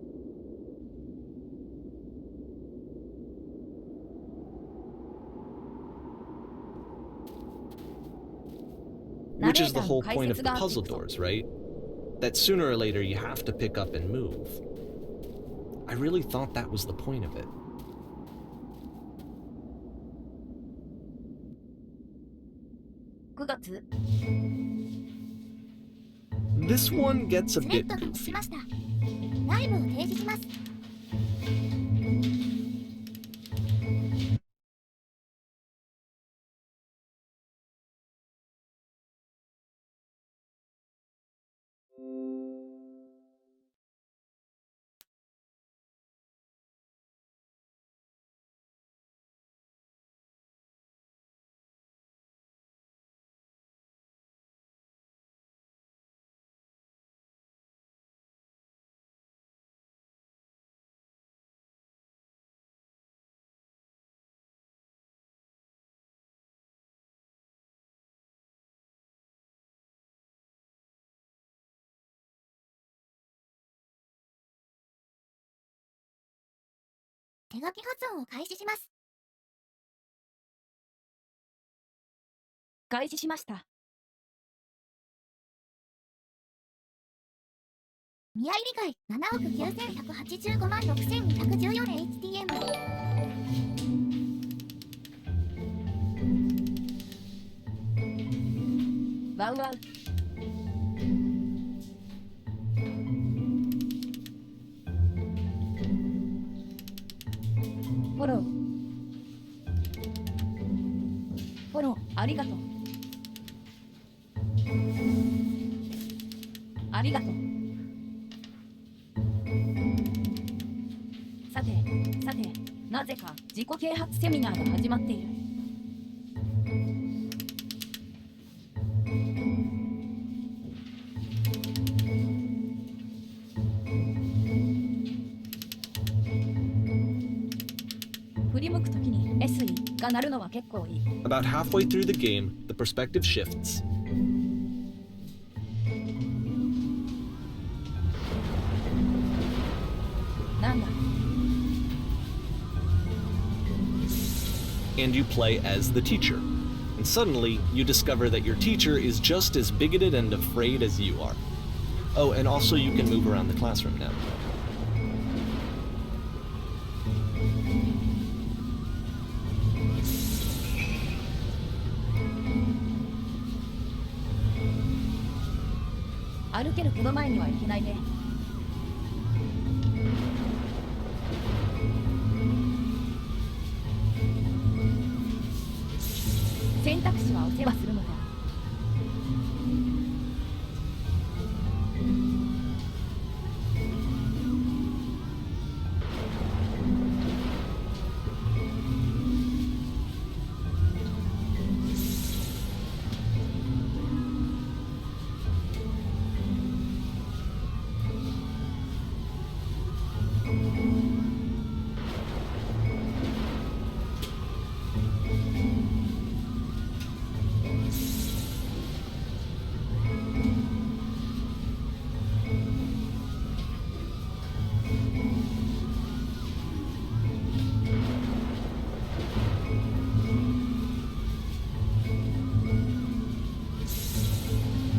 S3: Which is the whole point of the puzzle doors, right? That sooner or later you have to pick up and move. I really thought that was the point of it.
S1: 9月
S3: This one gets a
S2: スレ
S3: bit
S2: ッドが落ち
S3: goofy.
S2: ました。ライブを提示します。手書き発音を開始します。
S1: 開始しました。
S2: 見合い理解7億9185万6214 HTM。
S1: ワウワウ。フォロー。フォロー、ありがとう。ありがとう。さて、なぜか自己啓発セミナーが始まっている。振り向くときに SE が鳴るのは結構いい。
S3: About halfway through the game, the perspective shifts.
S1: なんだ。
S3: And you play as the teacher. And suddenly, you discover that your teacher is just as bigoted and afraid as you are. Oh, and also you can move around the classroom now.
S1: 歩けるほど前にはいけないね。選択肢は押せばするのだ。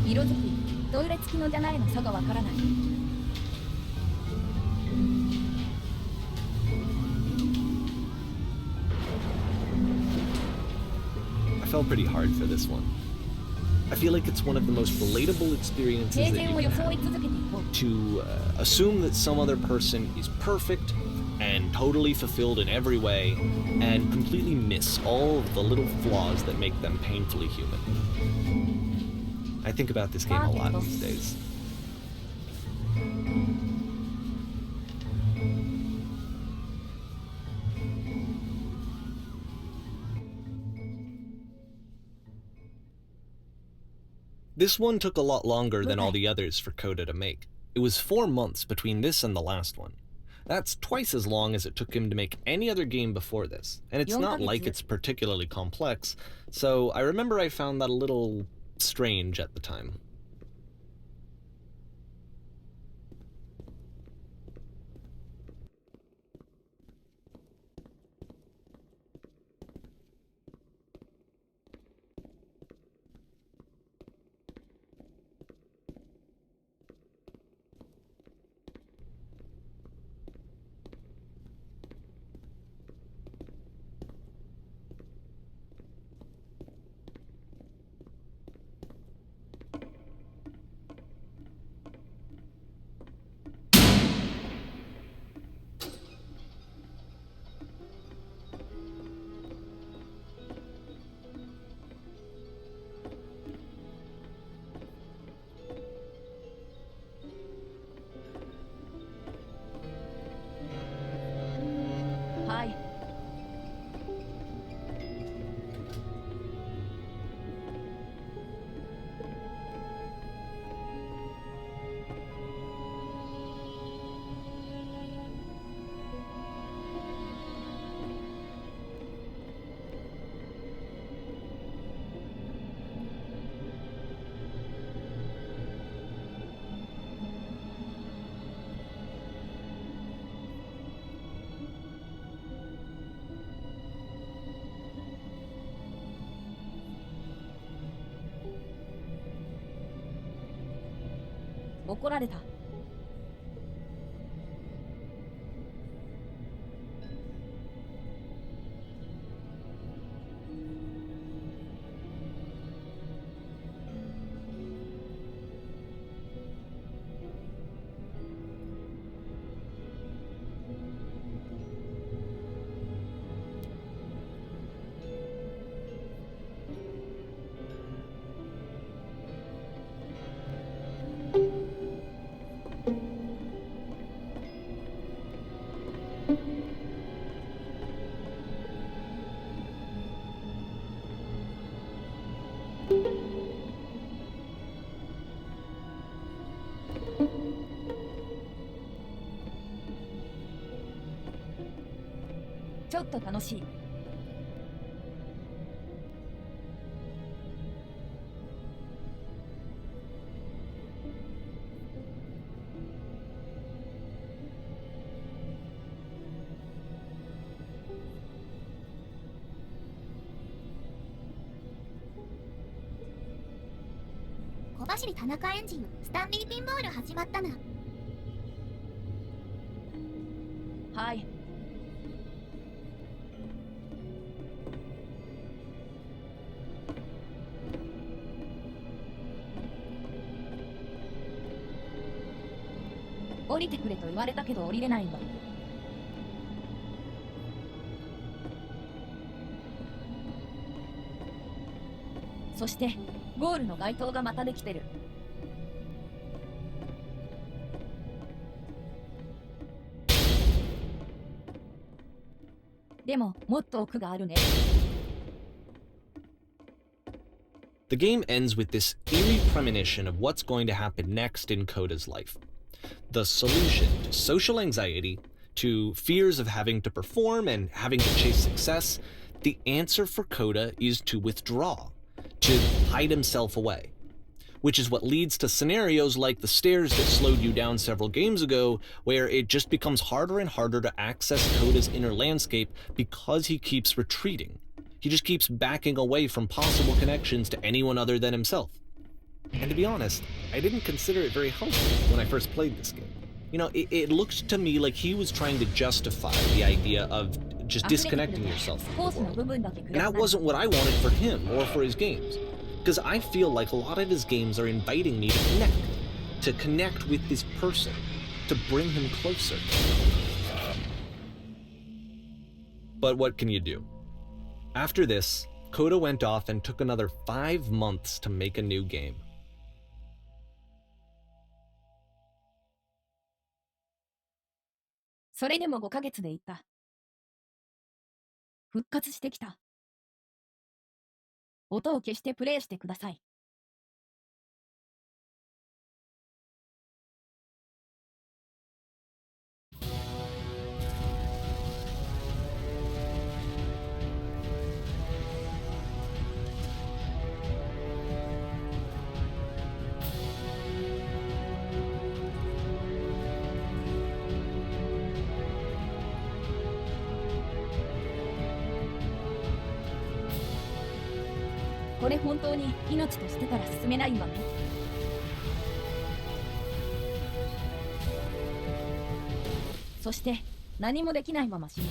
S1: 色づき、トイレ付きのじゃないの差がわからない。
S3: I felt pretty hard for this one. I feel like it's one of the most relatable experiences
S1: 平
S3: that
S1: 然
S3: you
S1: を
S3: can
S1: 装い
S3: have.
S1: 続けていこう。
S3: To assume that some other person is perfect and totally fulfilled in every way, and completely miss all of the little flaws that make them painfully human. I think about this game a lot these days. This one took a lot longer than all the others for Coda to make. It was 4 months between this and the last one. That's twice as long as it took him to make any other game before this, and it's not like it's particularly complex, so I remember I found that a little strange at the time.
S1: 怒られた。ちょっと楽しい。
S2: 小走り田中エンジンスタンリーピンボール始まったな。
S1: はい。降りてくれと言われたけど降りれないんだ。そしてゴールの街灯がまたできてる。でももっと奥があるね。
S3: The game ends with this eerie premonition of what's going to happen next in Coda's life. The solution to social anxiety, to fears of having to perform and having to chase success, the answer for Coda is to withdraw, to hide himself away. Which is what leads to scenarios like the stairs that slowed you down several games ago, where it just becomes harder and harder to access Coda's inner landscape because he keeps retreating. He just keeps backing away from possible connections to anyone other than himself. And to be honest, I didn't consider it very helpful when I first played this game. You know, it looked to me like he was trying to justify the idea of just disconnecting yourself from the world. And that wasn't what I wanted for him or for his games. Because I feel like a lot of his games are inviting me to connect with this person, to bring him closer. But what can you do? After this, Coda went off and took another 5 months to make a new game.
S1: それでも5ヶ月で行った。復活してきた。音を消してプレイしてください。これ本当に命としてたら進めないわね。そして何もできないまま死ぬ。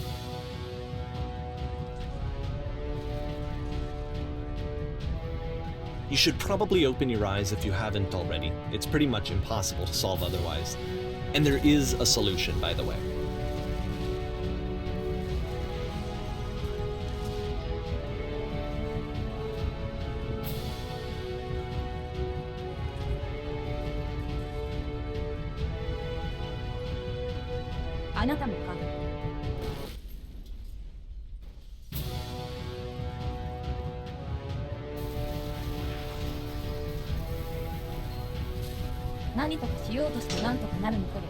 S3: You should probably open your eyes if you haven't already. It's pretty much impossible to solve otherwise. And there is a solution, by the way.
S1: あなたもか。何とかしようとして何とかなるのこれ。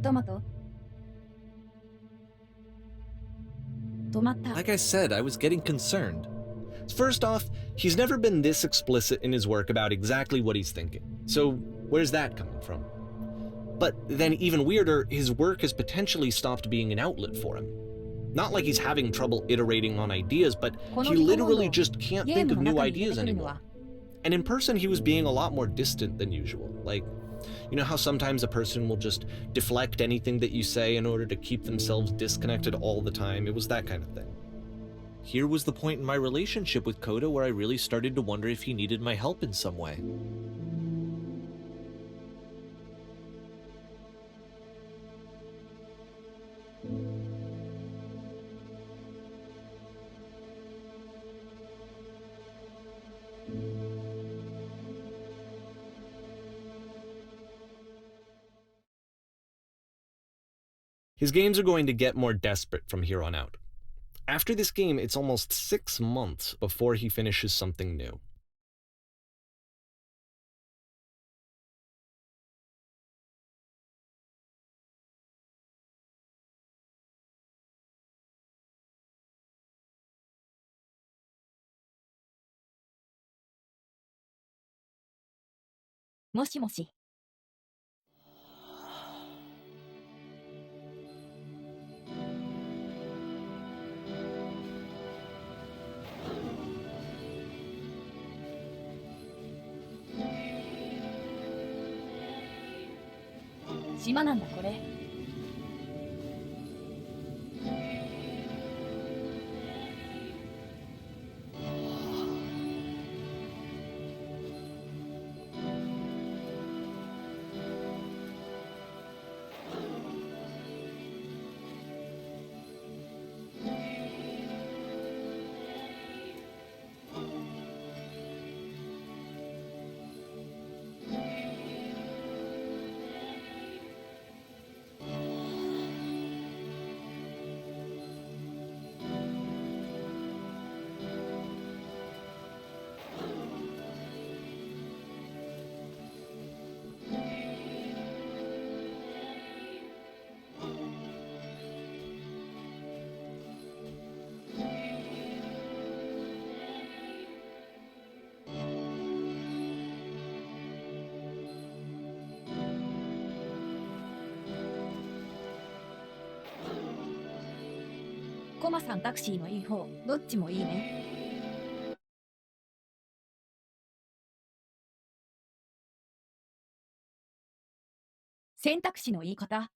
S1: トマト止まった。
S3: Like I said, I was getting concerned. First off, he's never been this explicit in his work about exactly what he's thinking. So, where's that coming from? But then, even weirder, his work has potentially stopped being an outlet for him. Not like he's having trouble iterating on ideas, but he literally just can't think of new ideas anymore. And in person, he was being a lot more distant than usual. Like, you know how sometimes a person will just deflect anything that you say in order to keep themselves disconnected all the time? It was that kind of thing. Here was the point in my relationship with Coda where I really started to wonder if he needed my help in some way. His games are going to get more desperate from here on out. After this game, it's almost 6 months before he finishes something new.
S1: Moshi. 島なんだこれ。コマさんタクシーのいい方、どっちもいいね。選択肢の言い方。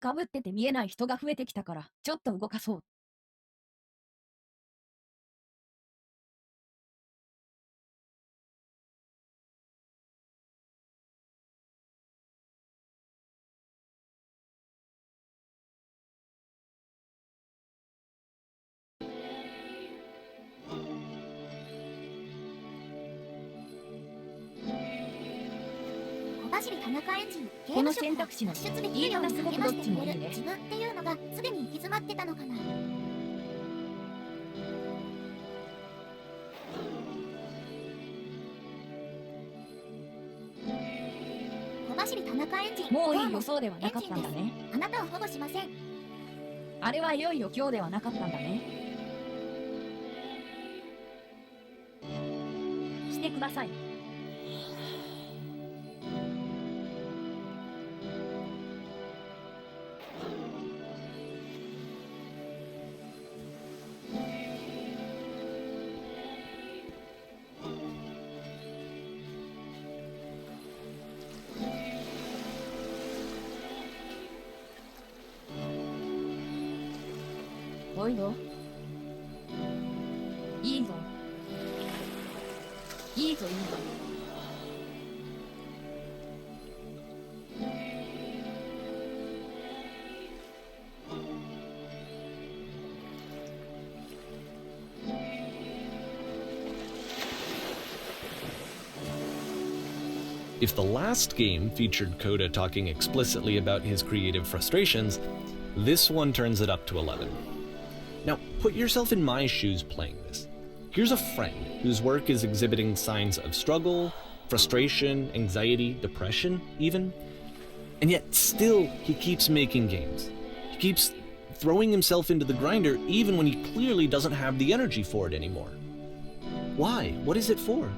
S1: かぶってて見えない人が増えてきたから、ちょっと動かそう。
S2: 小走り田中エンジン、
S1: この選択肢の
S2: 脱出できるように励ましてくれる
S1: いいな
S2: 自分っていうのがすでに行き詰まってたのかな。小走り田中エンジン、
S1: もういい予想ではなかったんだね。
S2: あなたを保護しません。
S1: あれはいよいよ今日ではなかったんだね。してください。おいぞ。いいぞ。いいぞいいぞ。
S3: if the last game featured Coda talking explicitly about his creative frustrations, this one turns it up to 11. Now, put yourself in my shoes playing this. Here's a friend whose work is exhibiting signs of struggle, frustration, anxiety, depression, even. And yet, still, he keeps making games. He keeps throwing himself into the grinder even when he clearly doesn't have the energy for it anymore. Why? What is it for?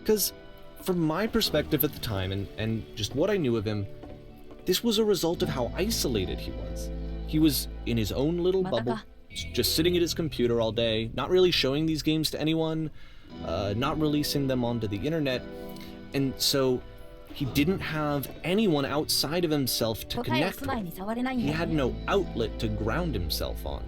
S3: Because from my perspective at the time and just what I knew of him, this was a result of how isolated he was. He was in his own little bubble, just sitting at his computer all day, not really showing these games to anyone, not releasing them onto the internet, and so he didn't have anyone outside of himself to connect with. He had no outlet to ground himself on.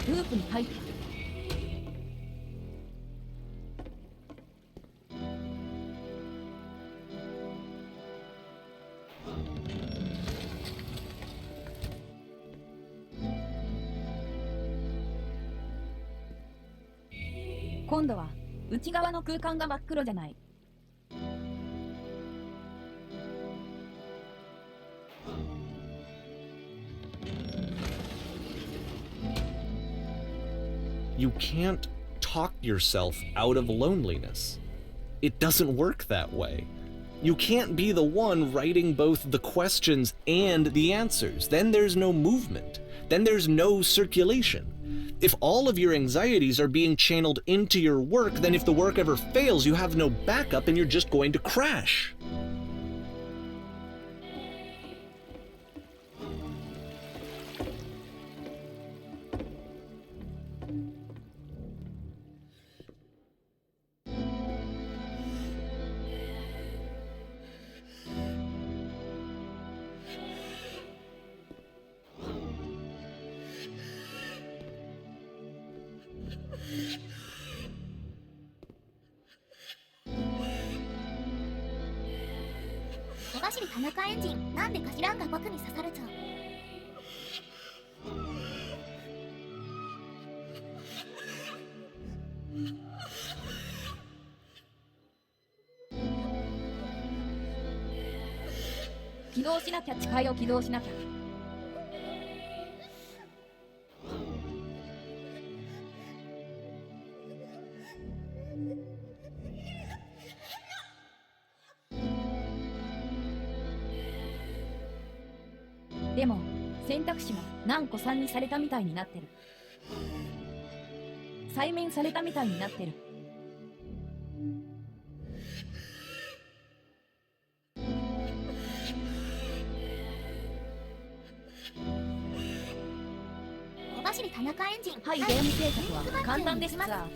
S1: Loop 今度は内側の空間が真っ黒じゃない。
S3: You can't talk yourself out of loneliness. It doesn't work that way. You can't be the one writing both the questions and the answers. Then there's no movement. Then there's no circulation. If all of your anxieties are being channeled into your work, then if the work ever fails, you have no backup and you're just going to crash.
S2: 田中エンジン、なんでか知らんが僕に刺さるぞ。
S1: 起動しなきゃ、誓いを起動しなきゃ。でも選択肢が何個3にされたみたいになってる。再面されたみたいになってる。
S2: 小走田中エンジン。
S1: はい、ゲーム制作は簡単ですさ。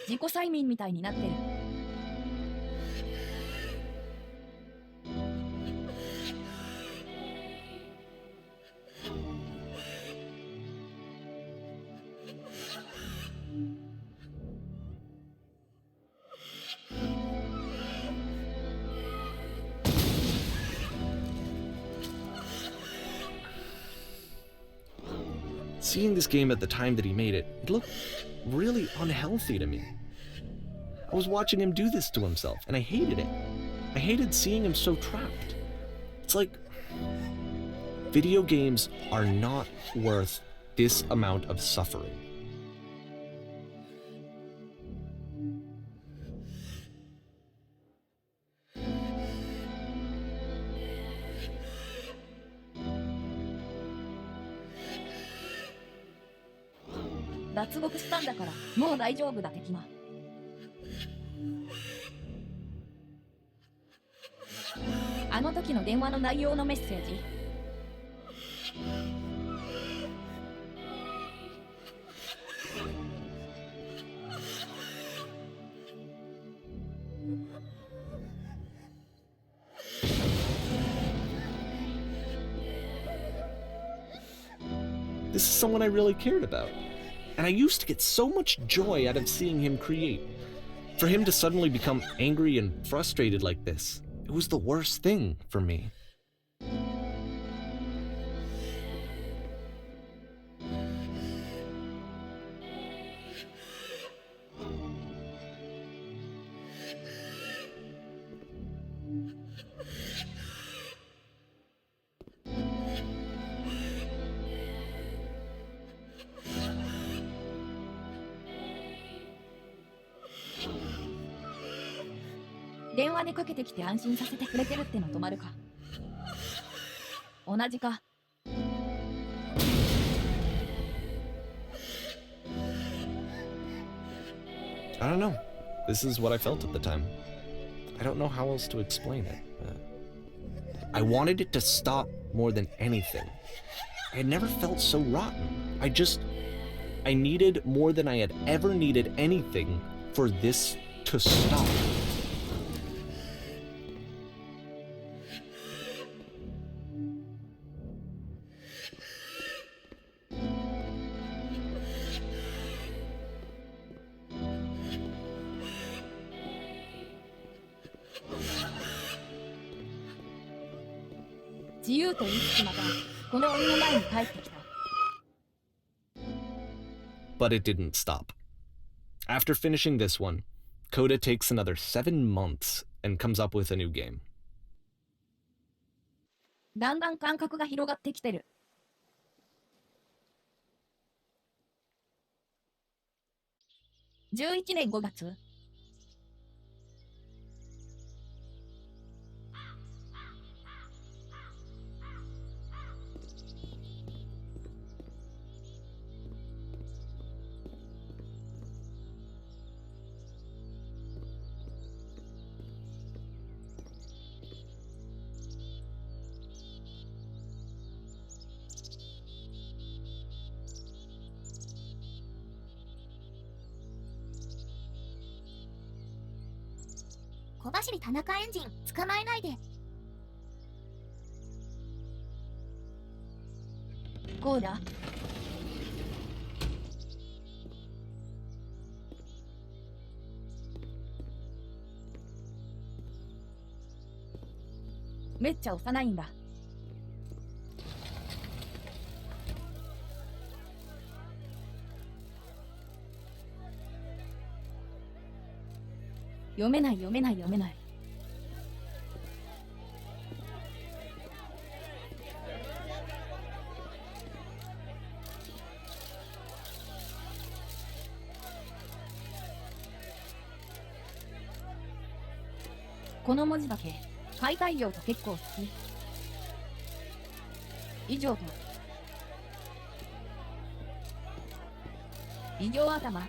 S1: 自己催眠みたいになってる。
S3: seeing this game at the time that he made it, it looked really unhealthy to me. I was watching him do this to himself, and I hated it. I hated seeing him so trapped. It's like, video games are not worth this amount of suffering.
S1: "脱獄したんだからもう大丈夫だ敵間」あの時の電話の内容のメッセージ。
S3: This is someone I really cared about. And I used to get so much joy out of seeing him create. For him to suddenly become angry and frustrated like this, it was the worst thing for me.
S1: "電話でかけてきて安心させてくれてるっての止まるか。同じか。
S3: I don't know. This is what I felt at the time. I don't know how else to explain it. I wanted it to stop more than anything. I had never felt so rotten. I needed more than I had ever needed anything for this to stop.
S1: "自由と言いつつまたこの檻の前に帰ってきた。
S3: But it didn't stop. After finishing this one, Coda takes another 7 months and comes up with a new game.
S1: だんだん感覚が広がってきてる。11年5月。
S2: 小走り田中エンジン捕まえないで。
S1: こうだ。めっちゃ幼いんだ。読めない読めない読めない。この文字だけ解体量と結構好き。以上と異常頭。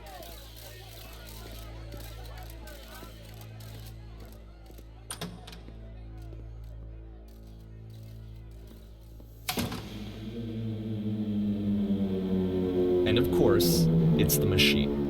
S3: And of course, it's the machine.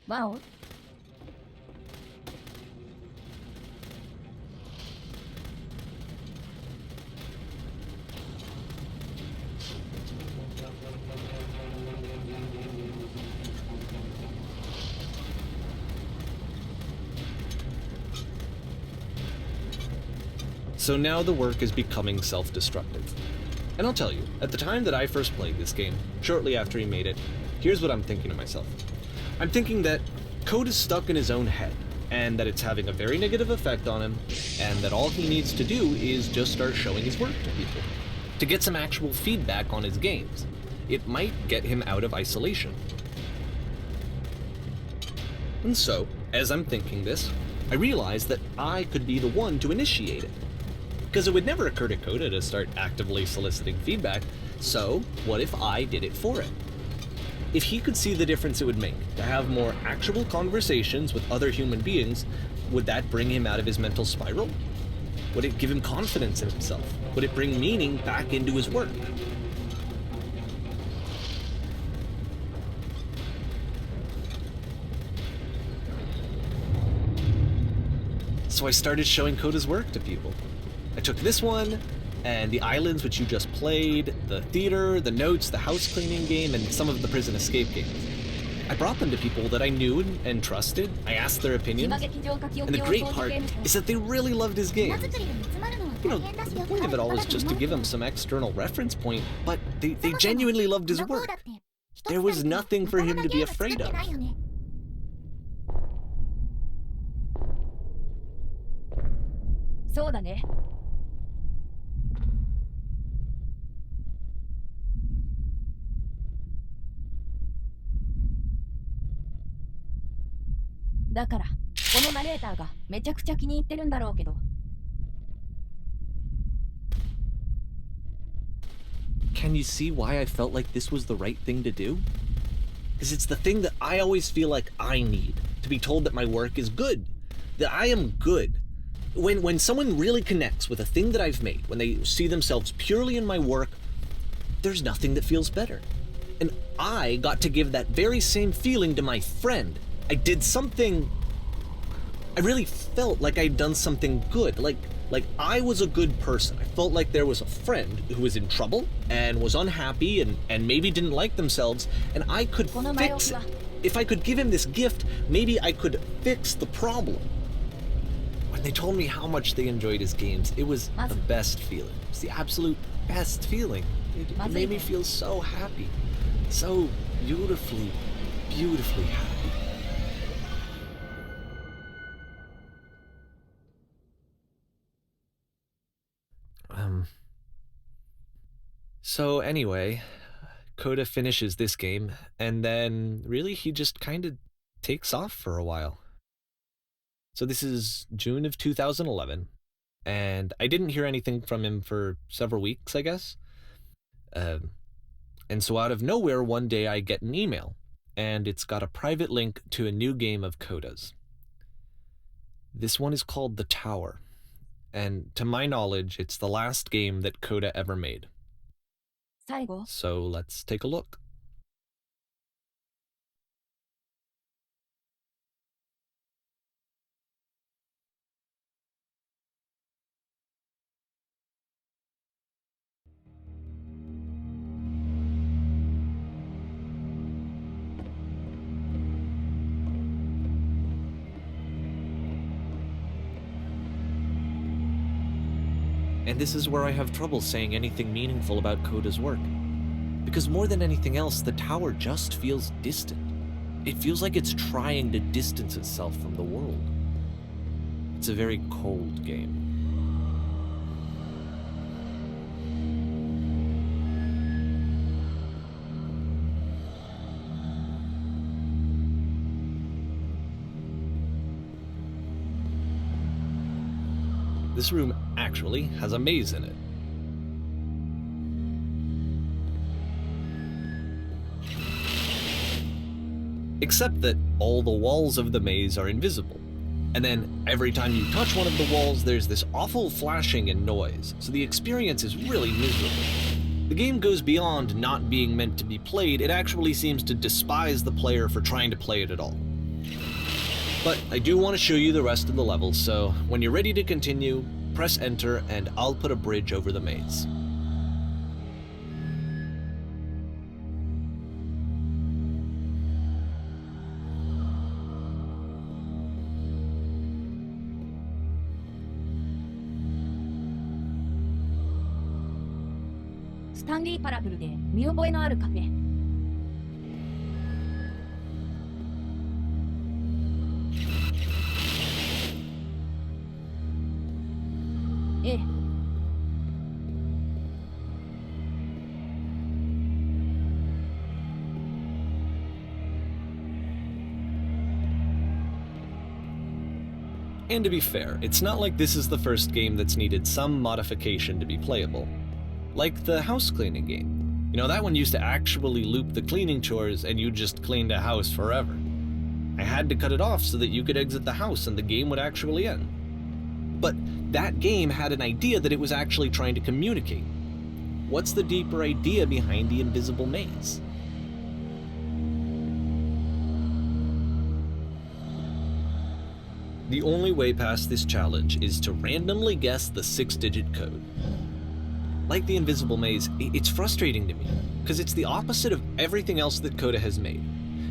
S1: ワオ。
S3: So now the work is becoming self-destructive. And I'll tell you, at the time that I first played this game, shortly after he made it, here's what I'm thinking to myself. I'm thinking that code is stuck in his own head, and that it's having a very negative effect on him, and that all he needs to do is just start showing his work to people, to get some actual feedback on his games. It might get him out of isolation. And so, as I'm thinking this, I realize that I could be the one to initiate it. Because it would never occur to Coda to start actively soliciting feedback, so what if I did it for him? If he could see the difference it would make to have more actual conversations with other human beings, would that bring him out of his mental spiral? Would it give him confidence in himself? Would it bring meaning back into his work? So I started showing Coda's work to people. I took this one, and the islands which you just played, the theater, the notes, the house cleaning game, and some of the prison escape games. I brought them to people that I knew and trusted. I asked their opinions. And the great part is that they really loved his games. You know, the point of it all is just to give him some external reference point, but they genuinely loved his work. There was nothing for him to be afraid of.
S1: そうだね。だから、このナレーターがめちゃくちゃ気に入ってるんだろうけど。
S3: Can you see why I felt like this was the right thing to do? Because it's the thing that I always feel like I need, to be told that my work is good, that I am good. When someone really connects with a thing that I've made, when they see themselves purely in my work, there's nothing that feels better. And I got to give that very same feeling to my friend. I did something... I really felt like I'd done something good, like I was a good person. I felt like there was a friend who was in trouble and was unhappy and maybe didn't like themselves, and I could fix it. If I could give him this gift, maybe I could fix the problem. When they told me how much they enjoyed his games, it was the best feeling. It was the absolute best feeling. It made me feel so happy. So beautifully, beautifully happy. So anyway, Coda finishes this game, and then really he just kind of takes off for a while. So this is June of 2011, and I didn't hear anything from him for several weeks, I guess. And so out of nowhere, one day I get an email, and it's got a private link to a new game of Coda's. This one is called The Tower, and to my knowledge, it's the last game that Coda ever made.
S1: 最後
S3: So let's take a look. And this is where I have trouble saying anything meaningful about Coda's work. Because more than anything else, the tower just feels distant. It feels like it's trying to distance itself from the world. It's a very cold game. This room actually has a maze in it. Except that all the walls of the maze are invisible. And then every time you touch one of the walls, there's this awful flashing and noise, so the experience is really miserable. The game goes beyond not being meant to be played, it actually seems to despise the player for trying to play it at all. But I do want to show you the rest of the levels, so when you're ready to continue, press enter and I'll put a bridge over the maze.
S1: スタンリーパラブルで見覚えのあるカフェ。ええ。
S3: And to be fair, it's not like this is the first game that's needed some modification to be playable. Like the house cleaning game. You know, that one used to actually loop the cleaning chores and you just cleaned a house forever. I had to cut it off so that you could exit the house and the game would actually end. But that game had an idea that it was actually trying to communicate. What's the deeper idea behind the invisible maze? The only way past this challenge is to randomly guess the 6-digit code. Like the invisible maze, it's frustrating to me, because it's the opposite of everything else that Coda has made.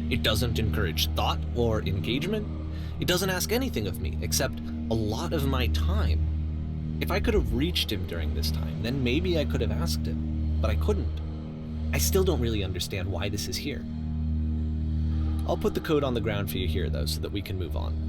S3: It doesn't encourage thought or engagement. It doesn't ask anything of me, except a lot of my time. If I could have reached him during this time, then maybe I could have asked him, but I couldn't. I still don't really understand why this is here. I'll put the code on the ground for you here, though, so that we can move on.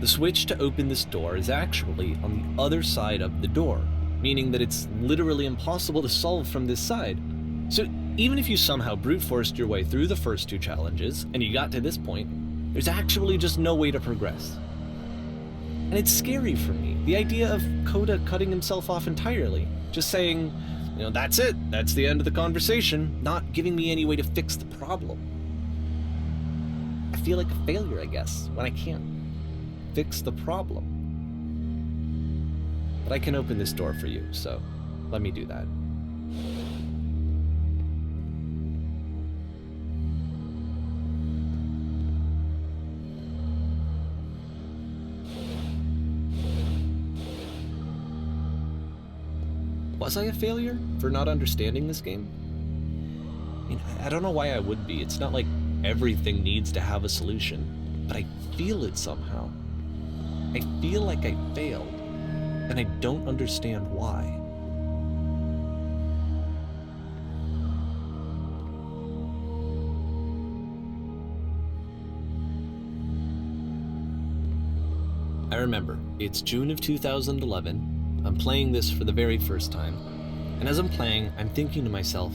S3: The switch to open this door is actually on the other side of the door, meaning that it's literally impossible to solve from this side. So even if you somehow brute forced your way through the first 2 challenges, and you got to this point, there's actually just no way to progress. And it's scary for me, the idea of Coda cutting himself off entirely, just saying, you know, that's it, that's the end of the conversation, not giving me any way to fix the problem. I feel like a failure, I guess, when I can't fix the problem. But I can open this door for you, so let me do that. Was I a failure for not understanding this game? I mean, I don't know why I would be. It's not like everything needs to have a solution, but I feel it somehow. I feel like I failed, and I don't understand why. I remember, it's June of 2011, I'm playing this for the very first time, and as I'm playing, I'm thinking to myself,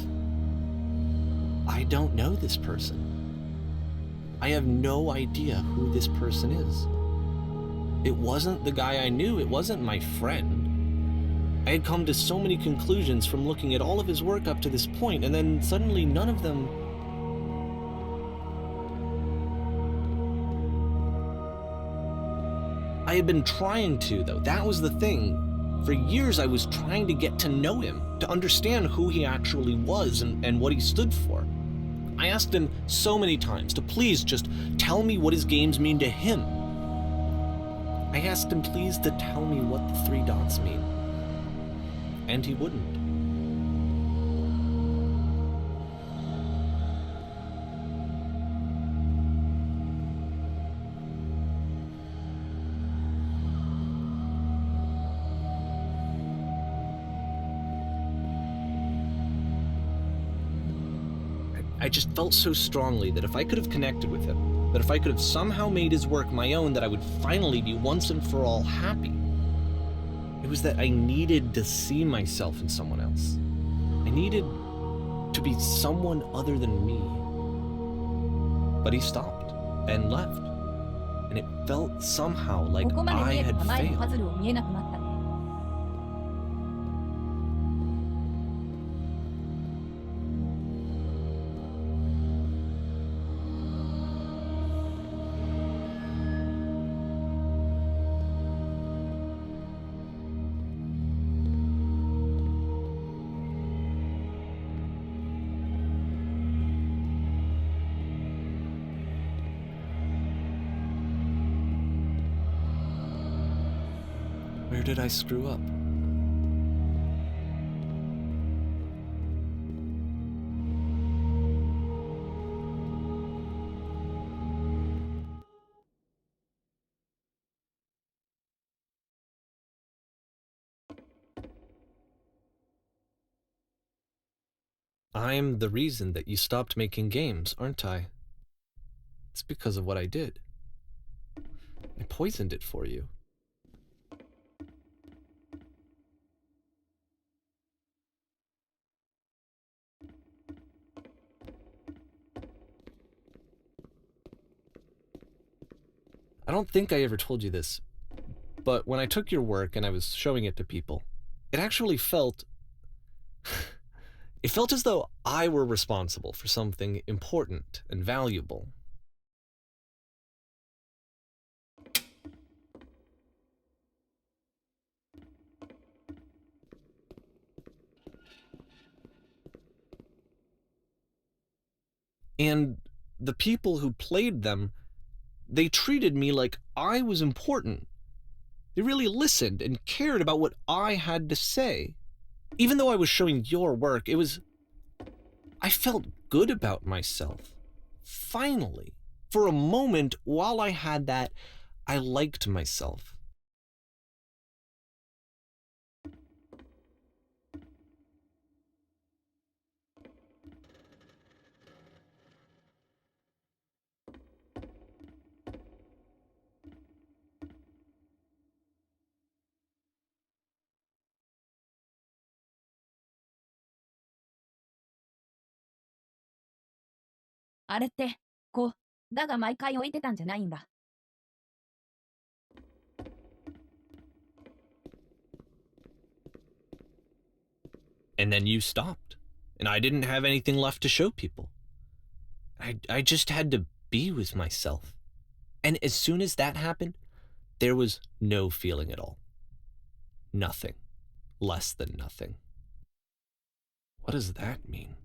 S3: I don't know this person. I have no idea who this person is. It wasn't the guy I knew, it wasn't my friend. I had come to so many conclusions from looking at all of his work up to this point, and then suddenly none of them... I had been trying to, though. That was the thing. For years I was trying to get to know him, to understand who he actually was and what he stood for. I asked him so many times to please just tell me what his games mean to him. I asked him please to tell me what the 3 dots mean. And he wouldn't. I just felt so strongly that if I could have connected with him, that if I could have somehow made his work my own, that I would finally be once and for all happy. It was that I needed to see myself in someone else. I needed to be someone other than me. But he stopped and left, and it felt somehow like
S1: ここまで
S3: I
S1: 見え
S3: had
S1: た前のパ
S3: failed.
S1: ズルを見えなくなったね。
S3: Where did I screw up? I'm the reason that you stopped making games, aren't I? It's because of what I did. I poisoned it for you. I don't think I ever told you this, but when I took your work and I was showing it to people, it actually felt... it felt as though I were responsible for something important and valuable. And the people who played them, they treated me like I was important. They really listened and cared about what I had to say. Even though I was showing your work, I felt good about myself. Finally. For a moment, while I had that, I liked myself.
S1: 「あれって、こう、だが毎回置いてたんじゃないんだ。
S3: And then you stopped. And I didn't have anything left to show people. I just had to be with myself. And as soon as that happened, there was no feeling at all. Nothing. Less than nothing. What does that mean?
S2: 「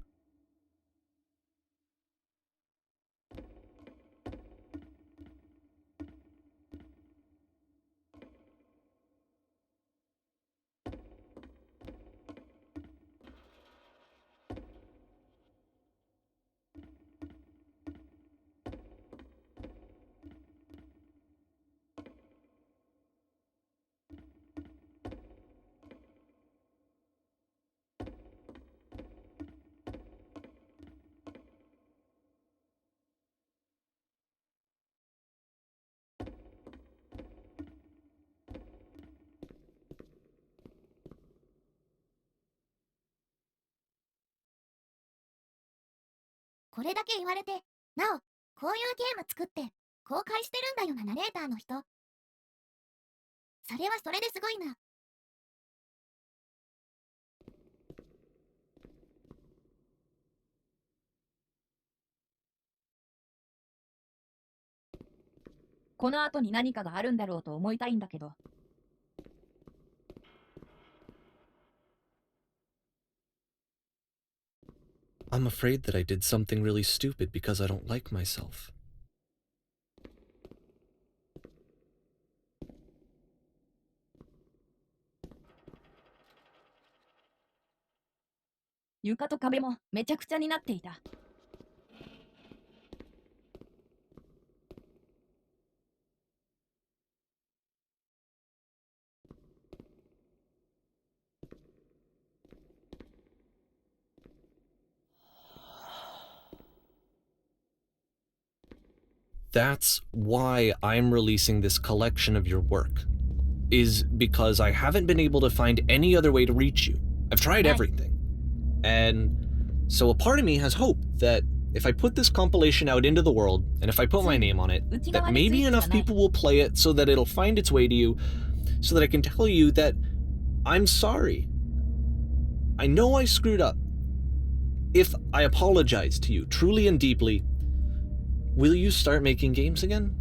S2: これだけ言われて、なお、こういうゲーム作って公開してるんだよなナレーターの人。それはそれですごいな。
S1: この後に何かがあるんだろうと思いたいんだけど。
S3: I'm afraid that I did something really stupid because I don't like myself.
S1: 「床と壁もめちゃくちゃになっていた。
S3: That's why I'm releasing this collection of your work, is because I haven't been able to find any other way to reach you. I've tried everything. And so a part of me has hope that if I put this compilation out into the world, and if I put my name on it, that maybe enough people will play it so that it'll find its way to you, so that I can tell you that I'm sorry. I know I screwed up. If I apologize to you truly and deeply, will you start making games again?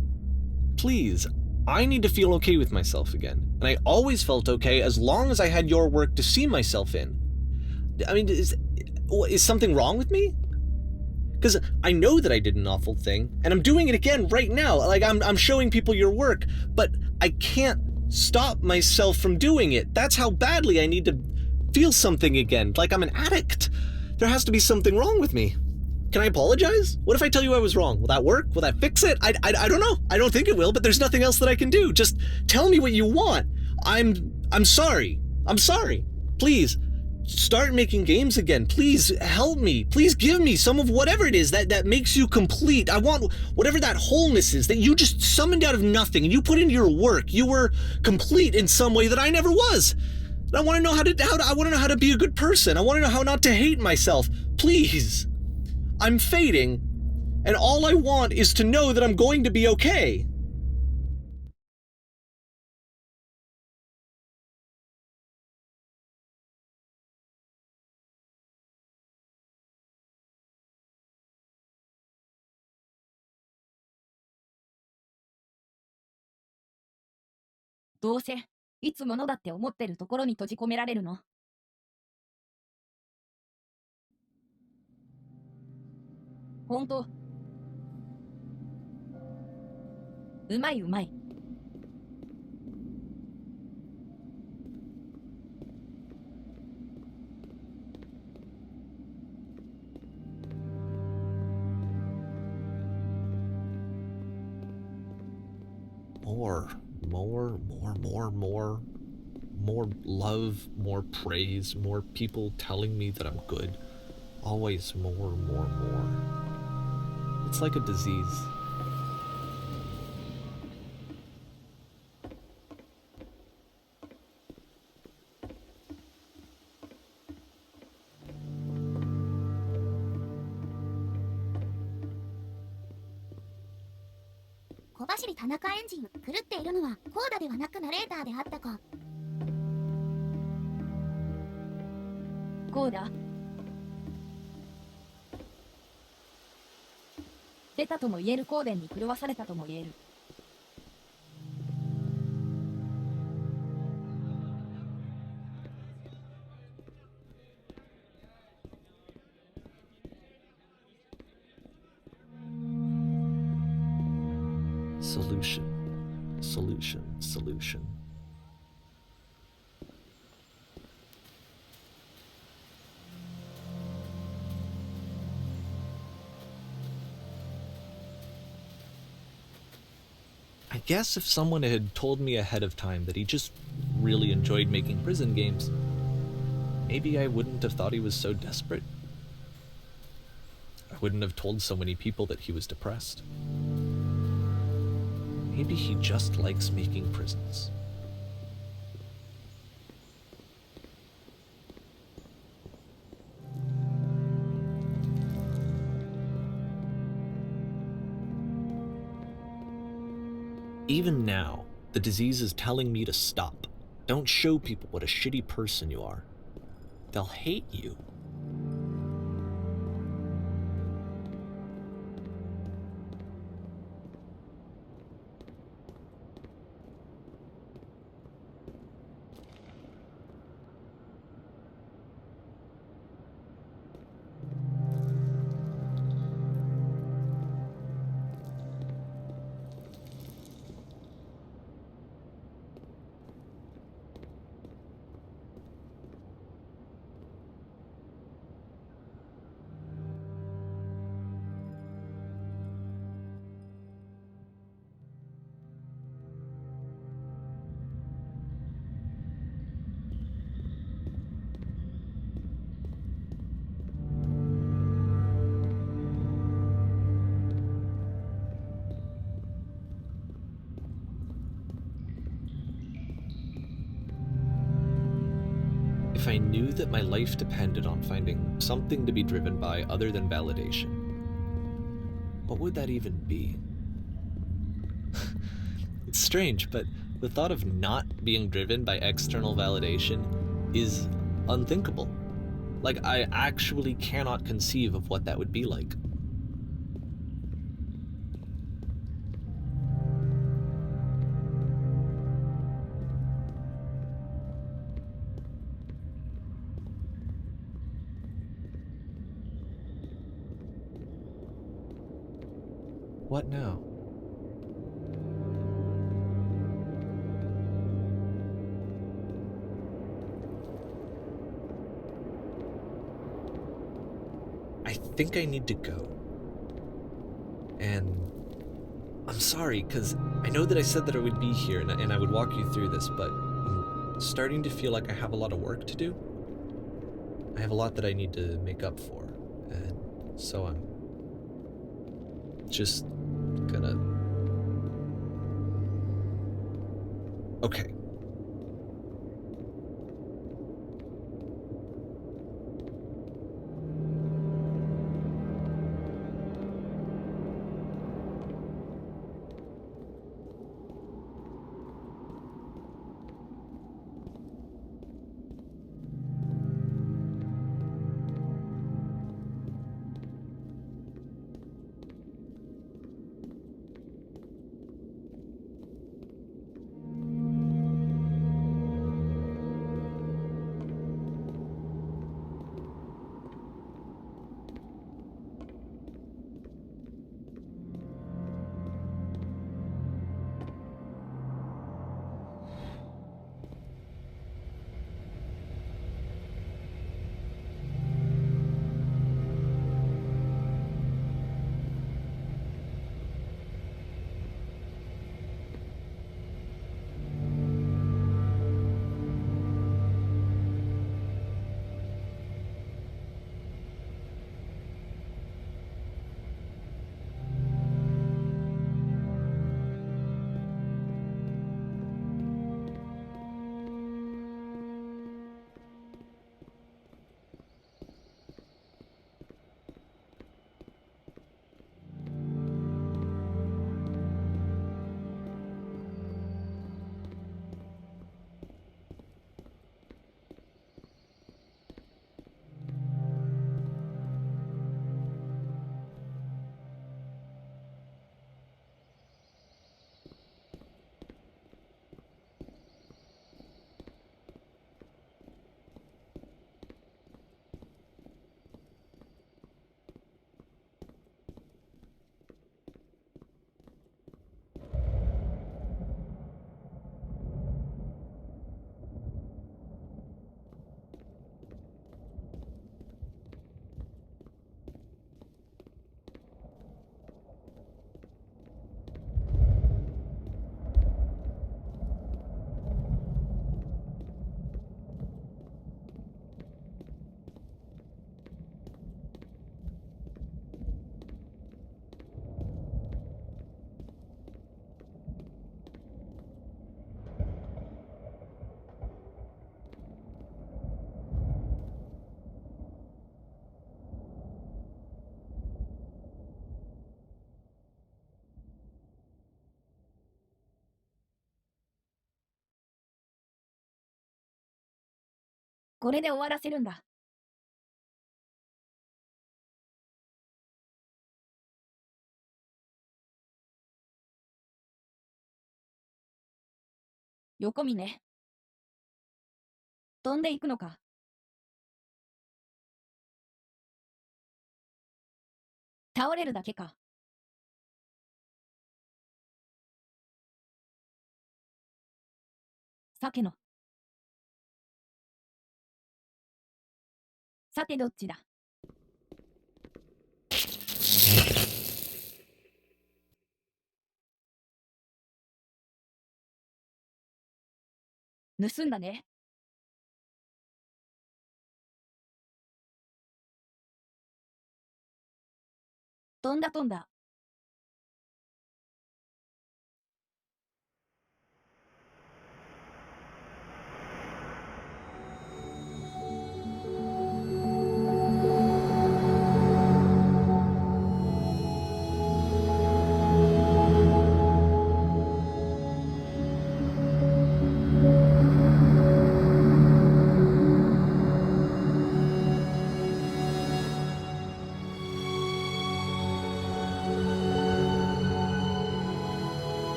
S3: Please, I need to feel okay with myself again. And I always felt okay as long as I had your work to see myself in. I mean, is something wrong with me? Because I know that I did an awful thing, and I'm doing it again right now. Like, I'm showing people your work, but I can't stop myself from doing it. That's how badly I need to feel something again, like I'm an addict. There has to be something wrong with me. Can I apologize? What if I tell you I was wrong? Will that work? Will that fix it? I don't know. I don't think it will, but there's nothing else that I can do. Just tell me what you want. I'm sorry. I'm sorry. Please, start making games again. Please help me. Please give me some of whatever it is that makes you complete. I want whatever that wholeness is that you just summoned out of nothing and you put into your work. You were complete in some way that I never was. And I want to know I want to know how to be a good person. I want to know how not to hate myself. Please. I'm fading, and all I want is to know that I'm going to be okay.
S1: どうせいつものだって思ってるところに閉じ込められるの。ほんと。うまいうまい。
S3: More love, more praise, more people telling me that I'm good. Always more. It's like a disease.
S2: 「小走り田中エンジン」狂っているのはコーダではなくナレーターであったか。
S1: こうだ。出たとも言える香典に狂わされたとも言える。
S3: Solution. I guess if someone had told me ahead of time that he just really enjoyed making prison games, maybe I wouldn't have thought he was so desperate. I wouldn't have told so many people that he was depressed. Maybe he just likes making prisons. Even now, the disease is telling me to stop. Don't show people what a shitty person you are. They'll hate you. If I knew that my life depended on finding something to be driven by other than validation, what would that even be? It's strange, but the thought of not being driven by external validation is unthinkable. Like, I actually cannot conceive of what that would be like. What now? I think I need to go. And I'm sorry, because I know that I said that I would be here and I would walk you through this, but I'm starting to feel like I have a lot of work to do. I have a lot that I need to make up for, and so I'm just gonna... Okay.
S1: これで終わらせるんだ。横峰。飛んでいくのか。倒れるだけか。鮭の。さてどっちだ。盗んだね。飛んだ飛んだ。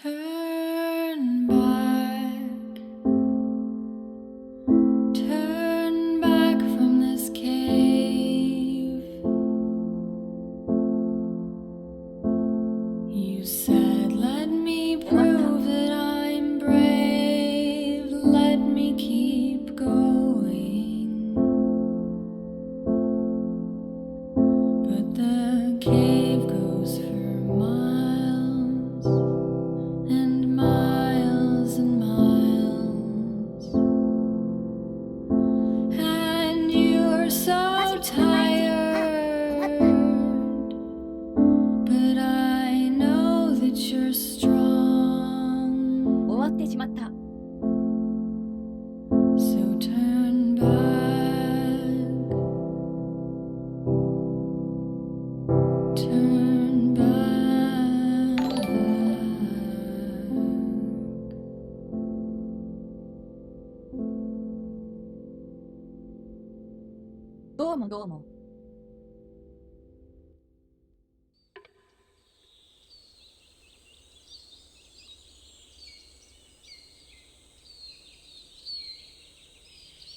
S5: Turn back, turn back from this cave. You said, let me prove that I'm brave, let me keep going. But the cave goes for miles and miles and miles, and you're so tired, but I know that you're strong.
S1: 終わってしまった。
S5: So turn back, turn back.
S1: どうもどうも。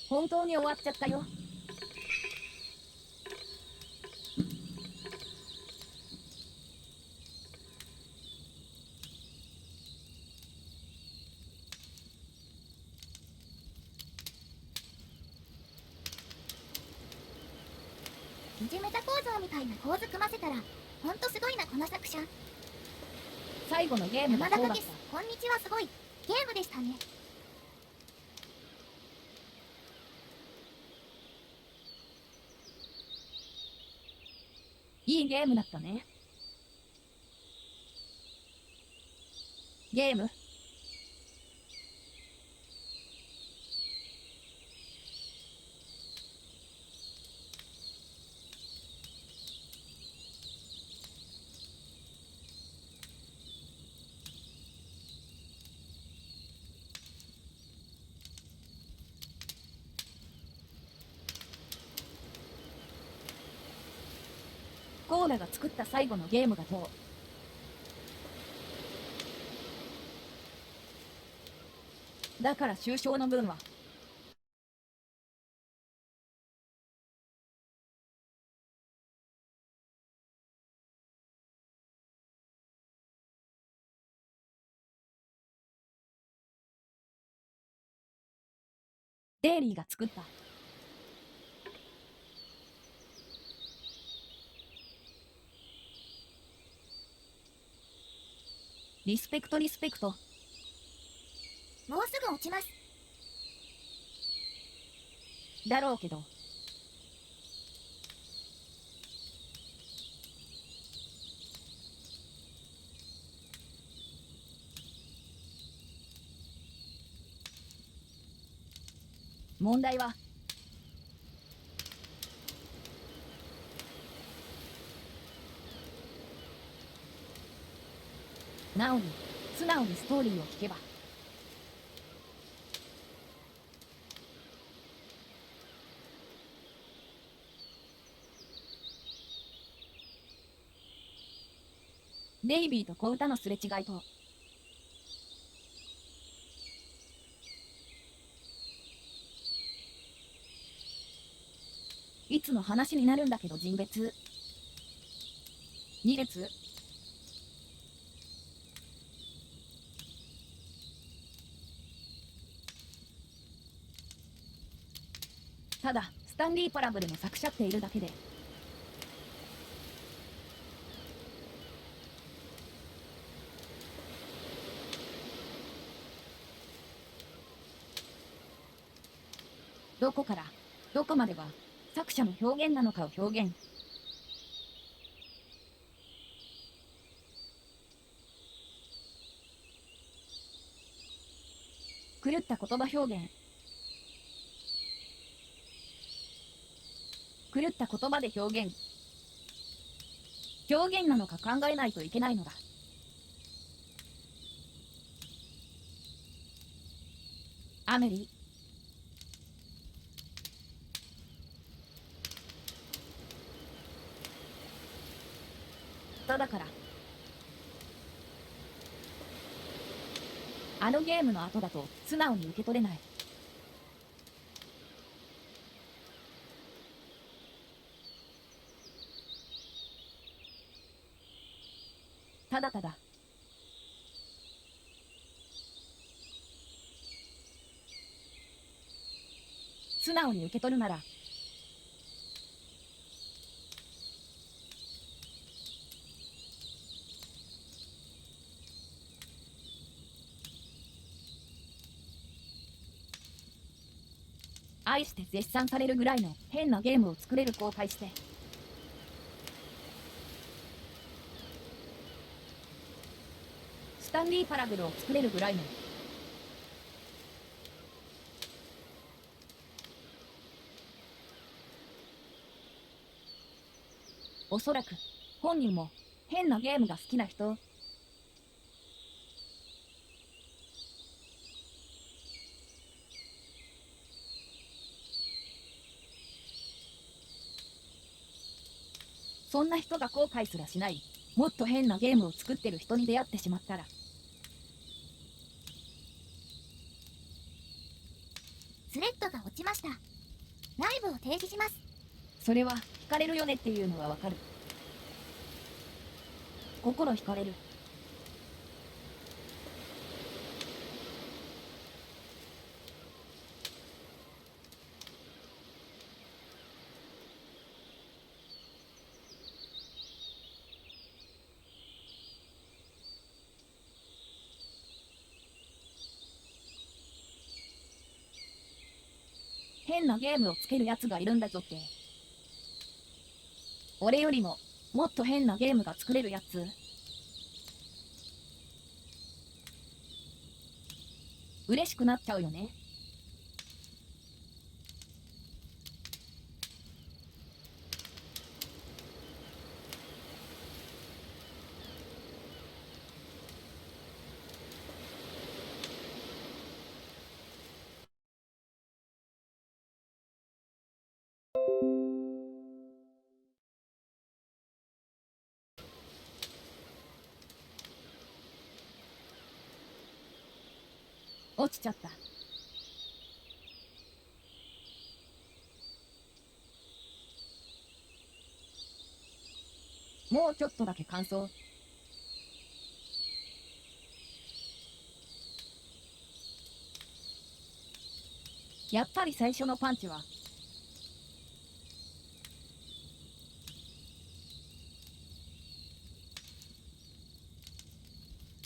S1: 本当に終わっちゃったよ。
S2: 疑似メタ構造みたいな構図組ませたらほんとすごいなこの作者。
S1: 最後のゲームが
S2: 山田
S1: そうだった。
S2: 武こんにちは。すごいゲームでしたね。
S1: いいゲームだったね。ゲームコーラが作った最後のゲームがどうだから終章の分はデイリーが作った。リスペクトリスペクト。
S2: もうすぐ落ちます。
S1: だろうけど。問題はなおに素直にストーリーを聞けばデイビーと小歌のすれ違いといつの話になるんだけど人別2列ただスタンリー・パラブルの作者っているだけでどこからどこまでが作者の表現なのかを表現狂った言葉表現狂った言葉で表現表現なのか考えないといけないのだ。アメリだからゲームの後だと素直に受け取れない。ただただ素直に受け取るなら愛して絶賛されるぐらいの変なゲームを作れる公開してスタンリーパラブルを作れるぐらいのおそらく本人も変なゲームが好きな人そんな人が後悔すらしないもっと変なゲームを作ってる人に出会ってしまったら
S2: スレッドが落ちました。ライブを停止します。
S1: それは惹かれるよねっていうのはわかる。心惹かれる。変なゲームをつけるやつがいるんだぞって。俺よりももっと変なゲームが作れるやつ嬉しくなっちゃうよね。落ちちゃった。もうちょっとだけ感想。やっぱり最初のパンチは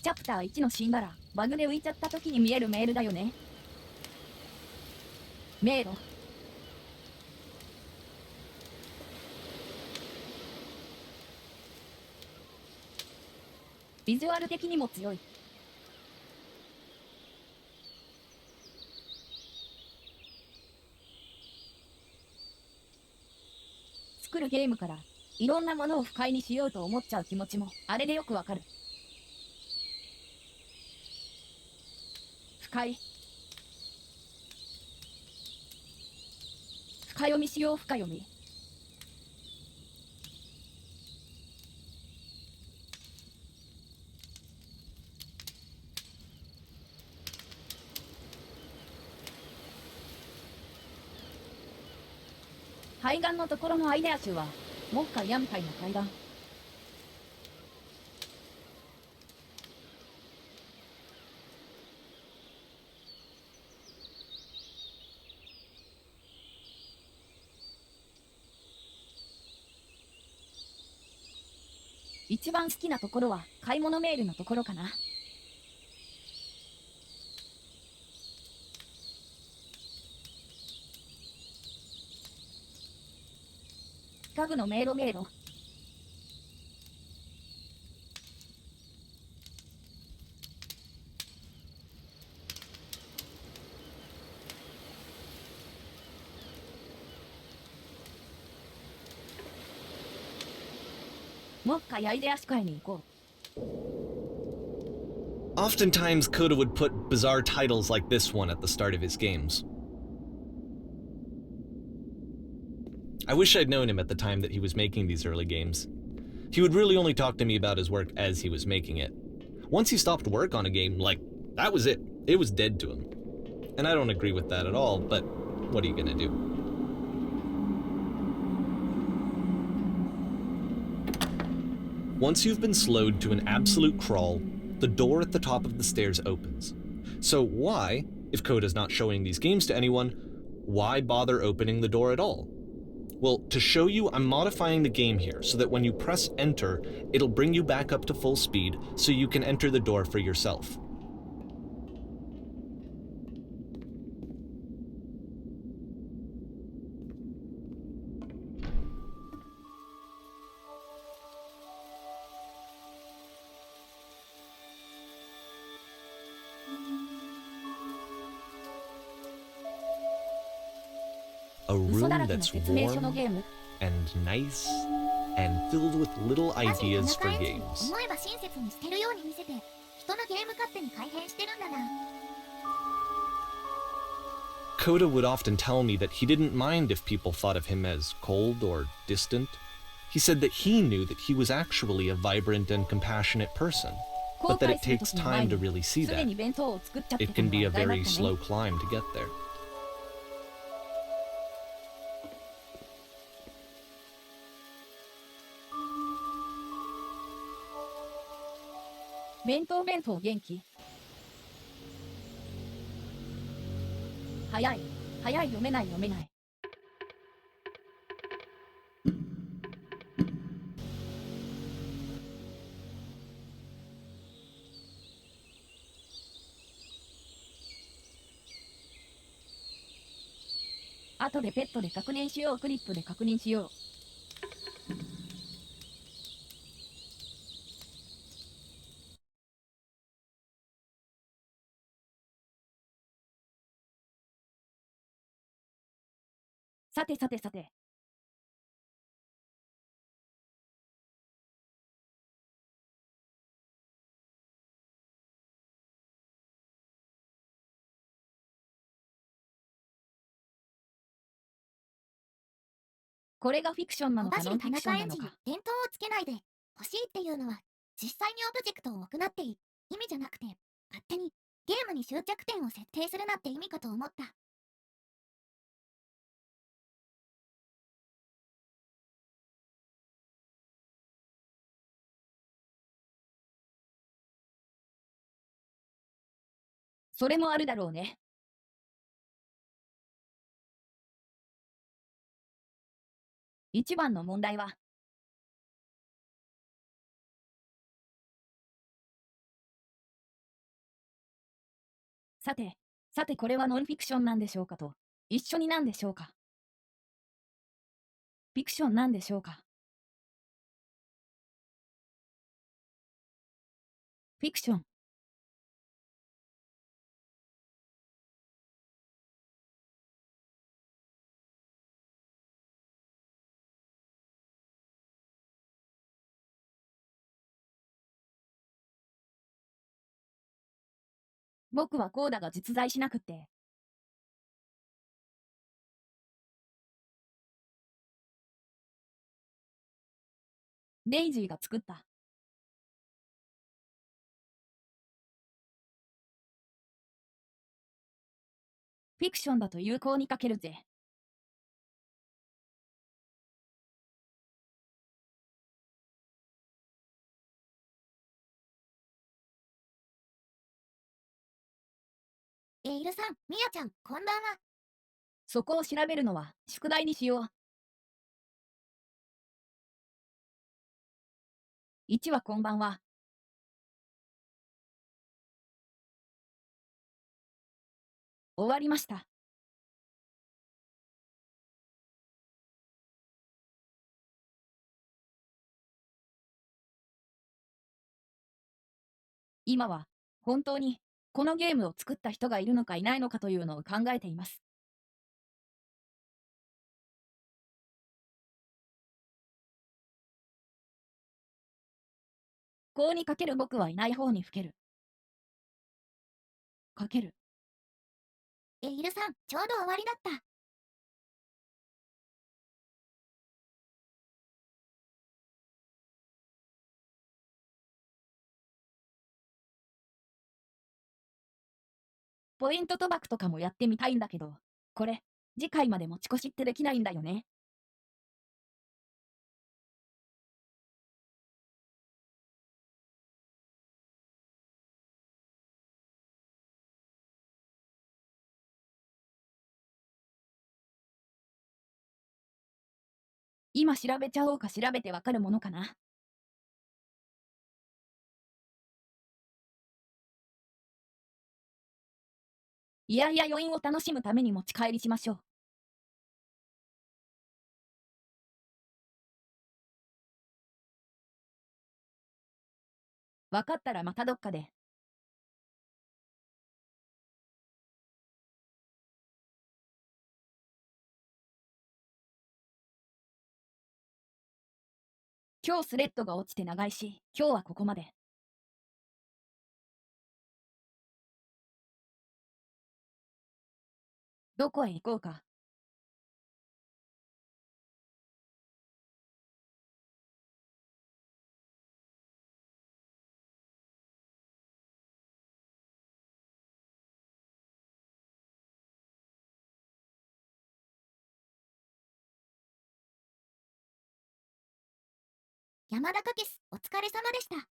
S1: チャプター1の死んだらバグで浮いちゃった時に見えるメールだよね。迷路。ビジュアル的にも強い。作るゲームからいろんなものを不快にしようと思っちゃう気持ちもあれでよくわかる。深読みしよう。深読み。海岸のところのアイデア集はもっかいやみたいな階段。一番好きなところは買い物メールのところかな。家具の迷路。もう一回アイデア使いに行こう。
S3: Oftentimes, Coda would put bizarre titles like this one at the start of his games. I wish I'd known him at the time that he was making these early games. He would really only talk to me about his work as he was making it. Once he stopped work on a game, like, that was it. It was dead to him. And I don't agree with that at all, but what are you gonna do? Once you've been slowed to an absolute crawl, the door at the top of the stairs opens. So why, if Coda's not showing these games to anyone, why bother opening the door at all? Well, to show you, I'm modifying the game here so that when you press enter, it'll bring you back up to full speed so you can enter the door for yourself. A
S1: 嘘だ
S3: room
S1: らけの
S3: that's
S1: 説明書の
S3: warm
S1: ゲーム。
S3: and nice and filled with little
S2: マジで
S3: ideas
S2: 田
S3: for
S2: 中エンジン
S3: games.
S2: 思えば親切にしてるように見せて人のゲーム勝手に改変してるんだな。
S3: Coda would often tell me that he didn't mind if people thought of him as cold or distant. He said that he knew that he was actually a vibrant and compassionate person,
S1: 後
S3: but that
S1: 悔
S3: it
S1: する
S3: takes
S1: 時の前
S3: time to
S1: に
S3: really see
S1: すで
S3: that.
S1: に弁当を作っちゃって
S3: It
S1: た
S3: can
S1: の
S3: be
S1: が
S3: a
S1: 話題だ
S3: very
S1: った
S3: slow
S1: ね。
S3: climb to get there.
S1: 弁当元気。早い読めない。後でペットで確認しよう。クリップで確認しよう。さて。これがフィクションな
S2: 小
S1: のかノンフィクショ
S2: 走り田中エンジン
S1: ンなのか。
S2: 伝統をつけないで欲しいっていうのは実際にオブジェクトを置くなって意味じゃなくて勝手にゲームに終着点を設定するなって意味かと思った。
S1: それもあるだろうね。一番の問題は、さてこれはノンフィクションなんでしょうかと、一緒になんでしょうか。フィクションなんでしょうか。フィクション。僕はコーダが実在しなくって。デイジーが作った。フィクションだと有効に書けるぜ。
S2: エイルさん、ミヤちゃん、こんばんは。
S1: そこを調べるのは宿題にしよう。1はこんばんは。終わりました。今は本当にこのゲームを作った人がいるのかいないのかというのを考えています。こうにかける僕はいない方にふける。かける。
S2: エイルさん、ちょうど終わりだった。
S1: ポイント賭博とかもやってみたいんだけど、これ、次回まで持ち越しってできないんだよね。今調べちゃおうか、調べてわかるものかな。いやいや余韻を楽しむために持ち帰りしましょう。わかったらまたどっかで。今日スレッドが落ちて長いし、今日はここまで。どこへ行こうか。
S2: 山田カキス、お疲れ様でした。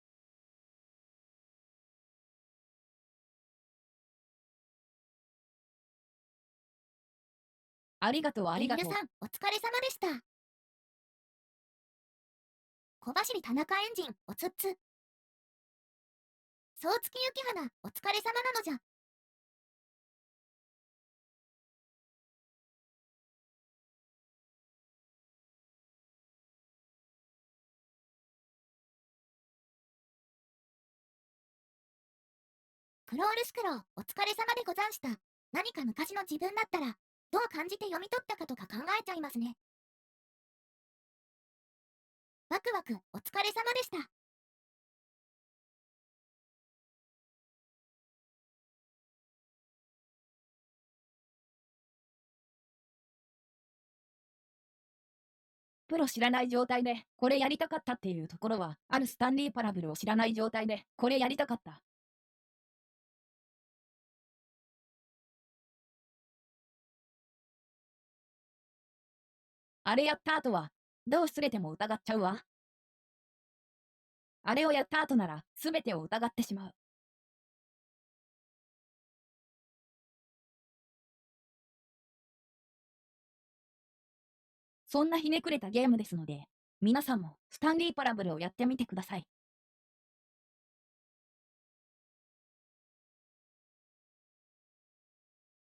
S1: ありがとう、ありがとう。
S2: エイルさん、お疲れ様でした。小走田中エンジン、おつっつ。そうつきゆきはな、お疲れ様なのじゃ。クロールスクロー、お疲れ様でござんした。何か昔の自分だったら、どう感じて読み取ったかとか考えちゃいますね。ワクワク、お疲れ様でした。
S1: プロ知らない状態で、これやりたかったっていうところは、あるスタンリーパラブルを知らない状態で、これやりたかった。あれやった後は、どうすれても疑っちゃうわ。あれをやった後なら、すべてを疑ってしまう。そんなひねくれたゲームですので、皆さんもスタンリーパラブルをやってみてください。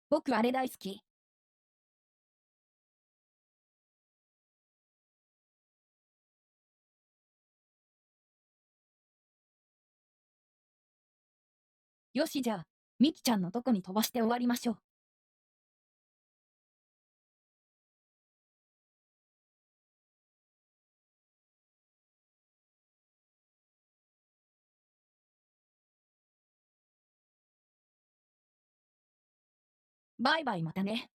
S1: 僕あれ大好き。よしじゃあ、ミキちゃんのとこに飛ばして終わりましょう。バイバイまたね。